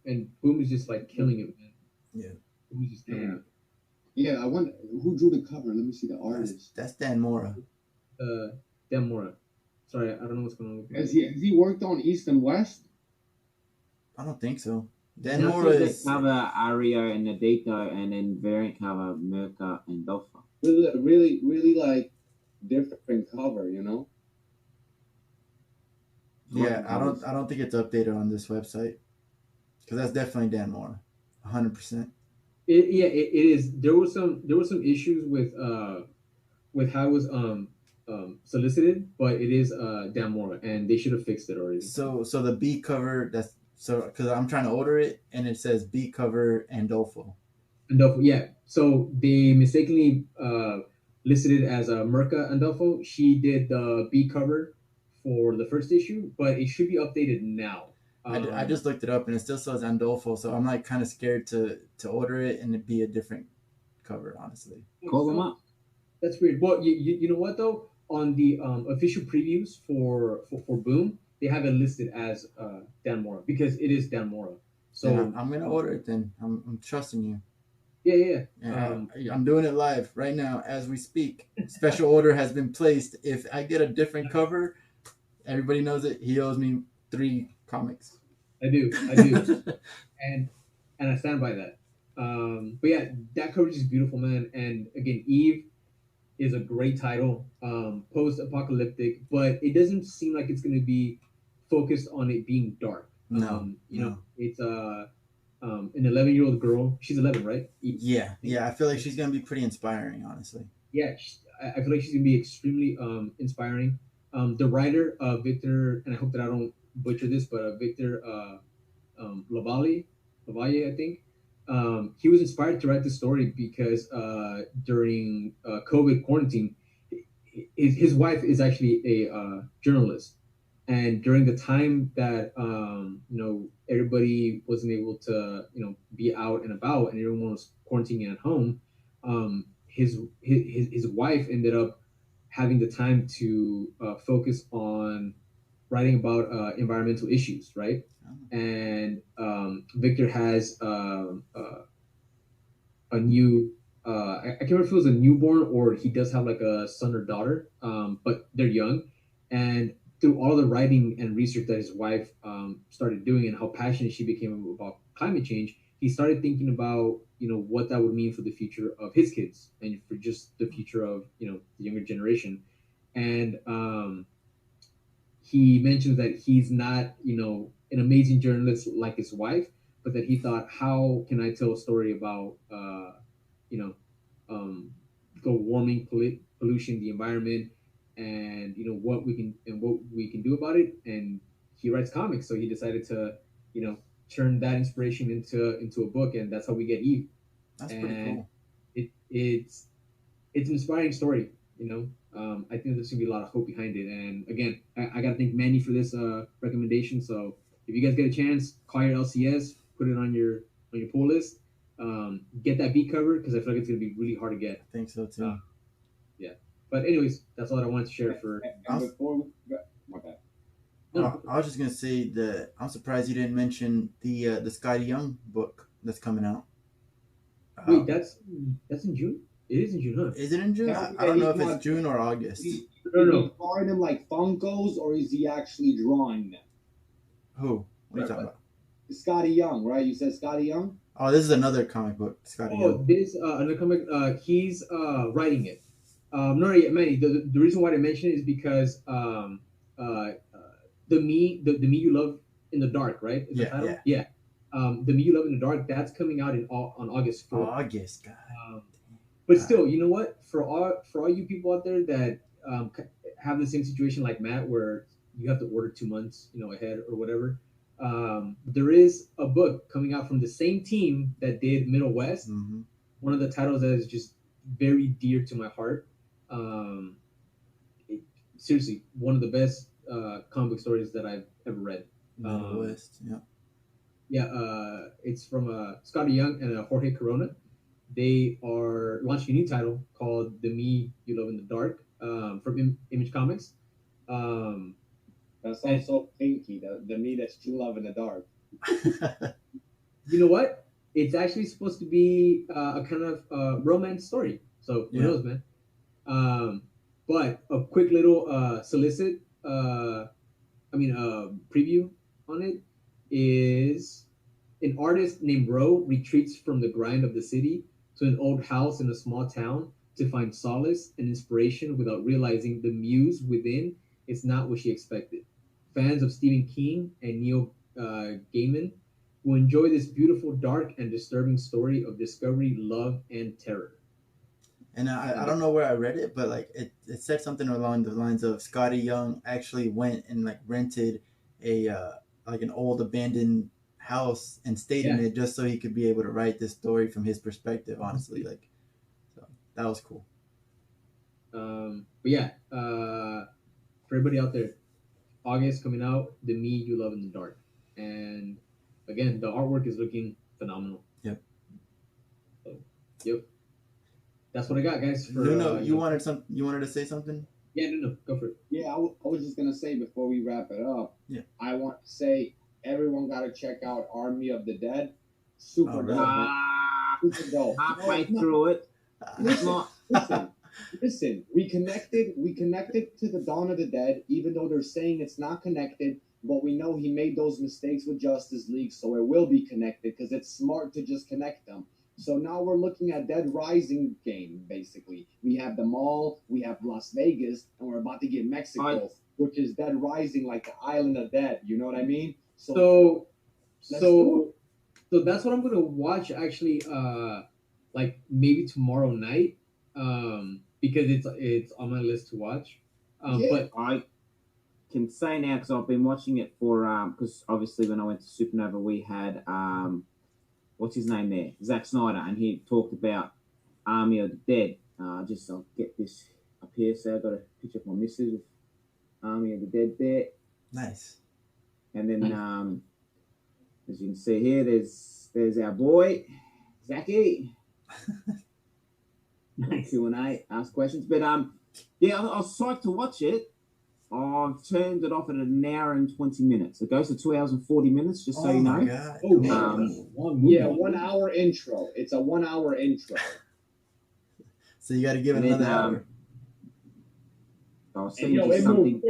is just like killing it, man. Yeah. Boom is just killing Yeah, I wonder who drew the cover. Let me see the artist. That's Dan Mora. it. Dan Mora. Sorry, I don't know what's going on with Has he worked on East and West? I don't think so. Dan That's Mora what they is cover Ario and Nadito, and then variant cover Merca and Dolpha. Really, really like different cover, Yeah, I don't think it's updated on this website. Because that's definitely Dan Mora. 100%. It is. There were some issues with how it was solicited, but it is Dan Mora, and they should have fixed it already. So the B cover, because I'm trying to order it and it says B cover Andolfo. Andolfo, yeah. So they mistakenly listed it as Merca Andolfo. She did the B cover for the first issue, but it should be updated now. I just looked it up and it still says Andolfo, so I'm like kind of scared to order it and it be a different cover, honestly. Call them up. That's weird. Well, you know what though? On the official previews for Boom, they have it listed as Dan Mora because it is Dan Mora. So I'm gonna order it then. I'm trusting you. Yeah. I'm doing it live right now as we speak. Special order has been placed. If I get a different cover, everybody knows it. He owes me 3 comics. I do, and I stand by that. But yeah, that coverage is beautiful, man. And again, Eve is a great title, post-apocalyptic, but it doesn't seem like it's going to be focused on it being dark. No, it's an 11-year-old girl. She's 11, right? Yeah. I feel like she's gonna be pretty inspiring, honestly. Yeah, I feel like she's gonna be extremely inspiring. The writer, Victor, and I hope that I don't butcher this, but Victor Lavalle, I think. He was inspired to write this story because during COVID quarantine, his wife is actually a journalist, and during the time that everybody wasn't able to be out and about, and everyone was quarantining at home, his wife ended up having the time to focus on writing about environmental issues, right? And Victor has a new I can't remember if it was a newborn or he does have like a son or daughter, but they're young, and through all the writing and research that his wife started doing and how passionate she became about climate change, he started thinking about what that would mean for the future of his kids and for just the future of the younger generation. And he mentioned that he's not an amazing journalist like his wife, but that he thought, how can I tell a story about you know um, global warming, pollution, the environment, and what we can do about it. And he writes comics, so he decided to turn that inspiration into a book, and that's how we get Eve. That's pretty And cool. it's an inspiring story. I think there's gonna be a lot of hope behind it. And again, I gotta thank Manny for this recommendation. So if you guys get a chance, call your LCS, put it on your pull list. Get that beat covered because I feel like it's gonna be really hard to get. I think so too. Yeah. But anyways, that's all I wanted to share for. And before we my bad. I was just gonna say that I'm surprised you didn't mention the Scotty Young book that's coming out. Wait, that's in June. It is in June, huh? Is it in June? Yeah, I don't know if he's it's June or August. Is No. he drawing them like Funkos, or is he actually drawing them? Who? What are you talking about? Scotty Young, right? You said Scotty Young? Oh, this is another comic book, Scotty Oh, Young. this another comic. He's writing it. No, yeah, Manny. The reason why I mention it is because the me you love in the dark, right? Is the title? Yeah. The me you love in the dark. That's coming out on August 4th. August, God. But still, you know what? For all you people out there that have the same situation like Matt, where you have to order 2 months, ahead or whatever, there is a book coming out from the same team that did Middle West. Mm-hmm. One of the titles that is just very dear to my heart. Seriously, one of the best comic book stories that I've ever read. Middle West, yeah. Yeah, it's from Scotty Young and Jorge Corona. They are launching a new title called "The Me You Love in the Dark" from Image Comics. That sounds so pinky. The me that you love in the dark. You know what? It's actually supposed to be a kind of romance story. So who knows, man? But a quick little preview on it is an artist named Ro retreats from the grind of the city to an old house in a small town to find solace and inspiration without realizing the muse within is not what she expected. Fans of Stephen King and Neil Gaiman will enjoy this beautiful, dark, and disturbing story of discovery, love, and terror. And I don't know where I read it, but like it said something along the lines of Scotty Young actually went and like rented a like an old abandoned house and stayed in it just so he could be able to write this story from his perspective. Honestly, like, so that was cool. But yeah, for everybody out there, August coming out, The Me You Love in the Dark, and again, the artwork is looking phenomenal. Yep. So, yep. That's what I got, guys. For, no, you wanted to say something? Yeah, no, go for it. Yeah, I was just gonna say before we wrap it up. Yeah. I want to say everyone got to check out Army of the Dead. Super dope. Super dope. Halfway through it. Listen. We connected to the Dawn of the Dead, even though they're saying it's not connected. But we know he made those mistakes with Justice League, so it will be connected because it's smart to just connect them. So now we're looking at Dead Rising game, basically. We have the mall, we have Las Vegas, and we're about to get Mexico, which is Dead Rising, like the Island of Dead. You know what I mean? So that's what I'm gonna watch actually. Like maybe tomorrow night, because it's on my list to watch. But I can say now because I've been watching it for because obviously when I went to Supernova we had what's his name there, Zack Snyder, and he talked about Army of the Dead. I'll get this up here. So I got a picture of my missus with Army of the Dead there. Nice. And then as you can see here, there's our boy Zachy. Q&A, ask questions. But yeah, I was psyched to watch it. I've turned it off at an hour and 20 minutes. It goes to 2 hours and 40 minutes, just so you know. God. Yeah, 1 hour intro. It's a 1 hour intro. So you got to give it another hour. I was saying just something.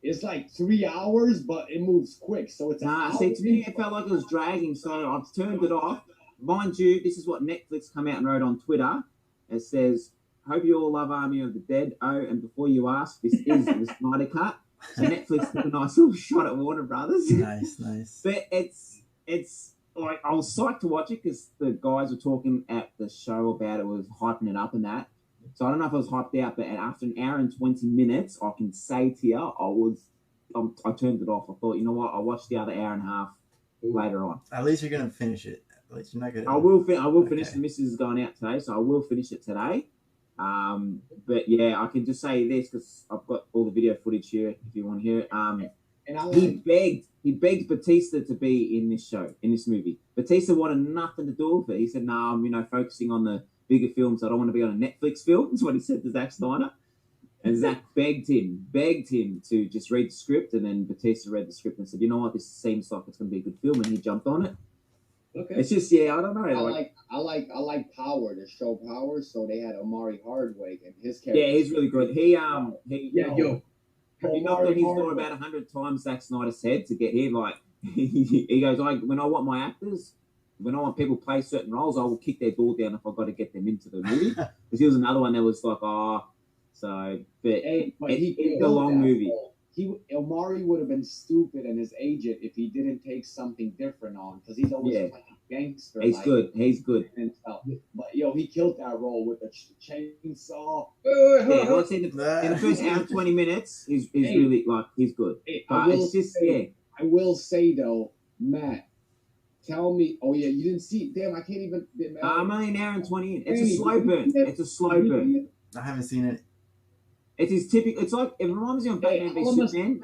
It's like 3 hours, but it moves quick. So it's Nah, see, to me, it felt like it was dragging, so I've turned it off. Mind you, this is what Netflix come out and wrote on Twitter. It says, "Hope you all love Army of the Dead. Oh, and before you ask, this is the Snyder Cut." So Netflix took a nice little shot at Warner Brothers. Nice, nice. But it's like I was psyched to watch it because the guys were talking at the show about it, was hyping it up and that. So I don't know if I was hyped out, but after an hour and 20 minutes, I can say to you, I turned it off. I thought, you know what? I'll watch the other hour and a half later on. At least you're gonna finish it. At least you're not gonna. I will finish. Okay. The missus is going out today, so I will finish it today. But yeah, I can just say this because I've got all the video footage here. If you want to hear it, And I he begged Batista to be in this show, in this movie. Batista wanted nothing to do with it. He said, "No, I'm focusing on the bigger films. I don't want to be on a Netflix film." That's what he said to Zack Snyder. And Zack begged him to just read the script, and then Batista read the script and said, "You know what? This seems like it's going to be a good film," and he jumped on it. Okay. It's just, I don't know. I like Power, the show Power. So they had Omari Hardwick and his character. Yeah, he's really good. He Yo, knocked on his door about 100 times. Zack Snyder said to get here. Like he goes, when I want my actors, when I want people to play certain roles, I will kick their door down if I've got to get them into the movie. Because he was another one that was like, it's a long movie. Omari would have been stupid and his agent if he didn't take something different on, because he's always playing gangster. He's good. And stuff. But he killed that role with the chainsaw. In the first hour and 20 minutes, he's really he's good. I will say though, Matt, tell me. Oh yeah, you didn't see. Damn, I can't even. I'm only an hour and 20 in. It's a slow burn. It's a slow burn. I haven't seen it. It is typical. It's like, it reminds me of Batman v Superman.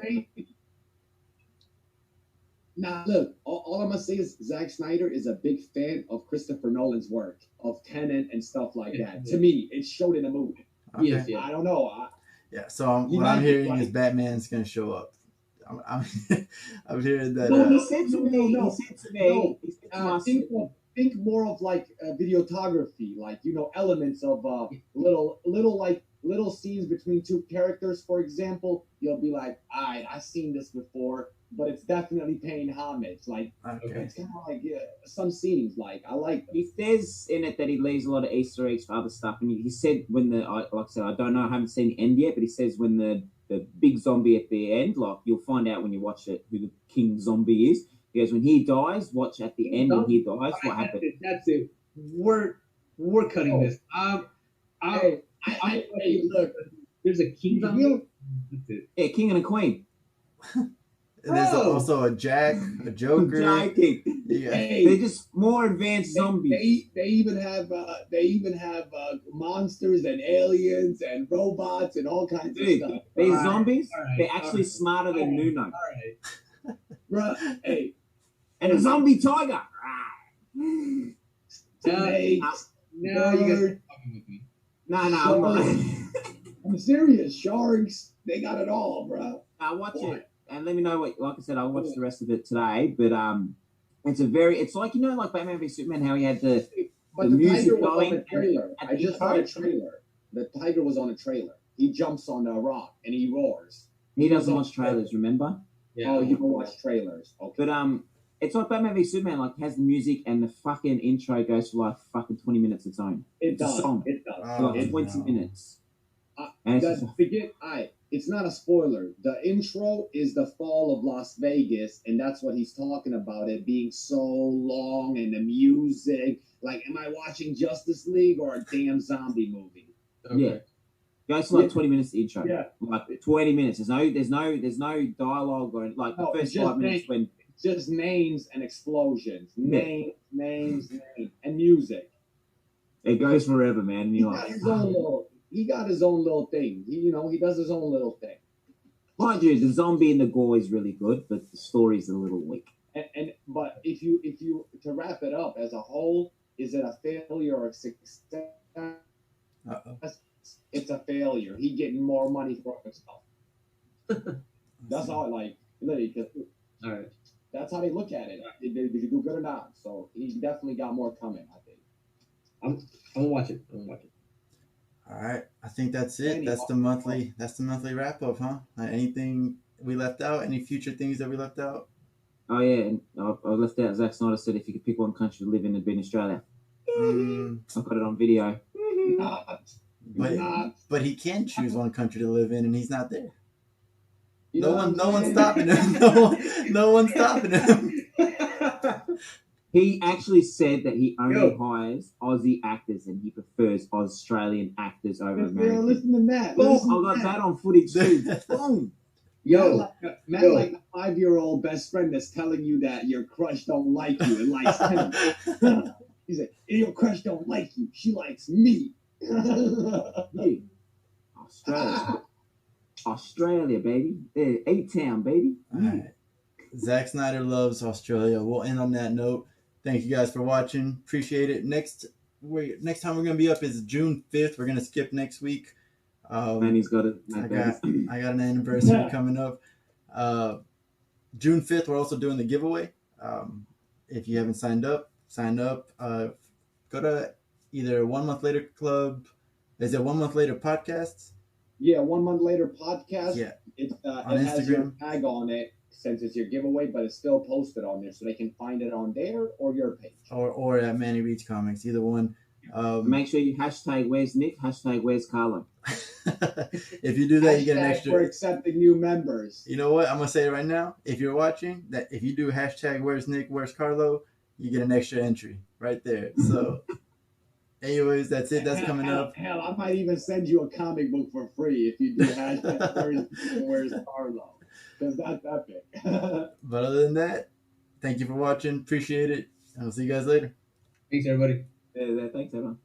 Now, look, all I'm going to say is Zack Snyder is a big fan of Christopher Nolan's work, of Tenet and stuff like that. To me, it showed in the movie. Okay. Yes, yeah. I don't know. So what I'm hearing is Batman's going to show up. I'm hearing that. No, he said to me, think more of like videography, like, elements of little scenes between two characters, for example. You'll be like, I've seen this before, but it's definitely paying homage. Like, it's kind of like some scenes. Like, I like them. He says in it that he leaves a lot of Easter eggs for other stuff, and he said like I said, I don't know, I haven't seen the end yet, but he says when the big zombie at the end, like you'll find out when you watch it who the king zombie is. He goes, when he dies, watch at the end when he dies what happened. That's it. We're cutting this. Look, there's a king zombie. That's it. Yeah, king and a queen. And there's also a Jack, a Joker. Yeah. They're just more advanced zombies. They even have monsters and aliens and robots and all kinds of stuff. These zombies, they're actually smarter than Nuno. All right. Bruh, hey. And a zombie tiger. Snakes, No, you guys are fucking with me. No, I'm not. I'm serious. Sharks, they got it all, bro. Watch it and let me know what. Like I said, I'll watch the rest of it today. But it's like like Batman v Superman, how he had the music going. On a trailer. I just saw a trailer. The tiger was on a trailer. He jumps on a rock and he roars. He doesn't watch trailers, remember? Yeah. Oh, you don't watch trailers. Okay. But it's like Batman v Superman, like has the music and the fucking intro goes for like fucking 20 minutes its own. It does. It does. For like 20 minutes. It's not a spoiler. The intro is the fall of Las Vegas, and that's what he's talking about, it being so long and the music. Like, am I watching Justice League or a damn zombie movie? Okay. Yeah. Goes for like 20 minutes the intro. Yeah. Like 20 minutes. There's no dialogue or like the first 5 minutes when just names and explosions. Names, and music. It goes forever, man. And you're like, he got his own little thing. He does his own little thing. Mind you, the zombie and the gore is really good, but the story's a little weak. But if you to wrap it up as a whole, is it a failure or a success? It's a failure. He getting more money for himself. That's all. Like, literally, all right. That's how they look at it. Did you do good or not? So he's definitely got more coming, I think. I'm gonna watch it. All right, I think that's it. That's the monthly wrap up, huh? Anything we left out? Any future things that we left out? Oh yeah, and I left out. Zack Snyder said if you could pick one country to live in, it'd be in Australia. I've got it on video. Not, But not. but he can choose one country to live in, and he's not there. You know what No I'm one's saying? stopping him. No one's stopping him. He actually said that he only Yo. hires Aussie actors and he prefers Australian actors over Yeah, American. listen to that. Boom! Listen I to got that on footage too. Boom! Yo, Matt, yo. like a 5-year-old best friend that's telling you that your crush don't like you and likes him. He's like, your crush don't like you. She likes me. Hey, Australia. Australia, baby. A-Town, baby. All right. Zack Snyder loves Australia. We'll end on that note. Thank you guys for watching. Appreciate it. Next time we're gonna be up is June 5th. We're gonna skip next week. And he's got it. I got an anniversary coming up. June 5th, we're also doing the giveaway. If you haven't signed up, sign up. Go to either 1 Month Later Club. Is it 1 Month Later Podcast? Yeah, 1 month later podcast. Yeah. It On has your Instagram. tag on it since it's your giveaway, but it's still posted on there, so they can find it on there or your page. Or at Manny Reach Comics, either one. Make sure you hashtag where's Nick, hashtag where's Carlo. If you do that, you get an Hashtag extra. We're accepting new members. You know what? I'm gonna say it right now. If you're watching, that if you do hashtag Where's Nick, Where's Carlo, you get an extra entry right there. So, anyways, that's it. That's coming up. Hell, I might even send you a comic book for free if you do hashtag Where's Carlo, because that's epic. But other than that, thank you for watching. Appreciate it. And I'll see you guys later. Thanks, everybody. Yeah, thanks, everyone.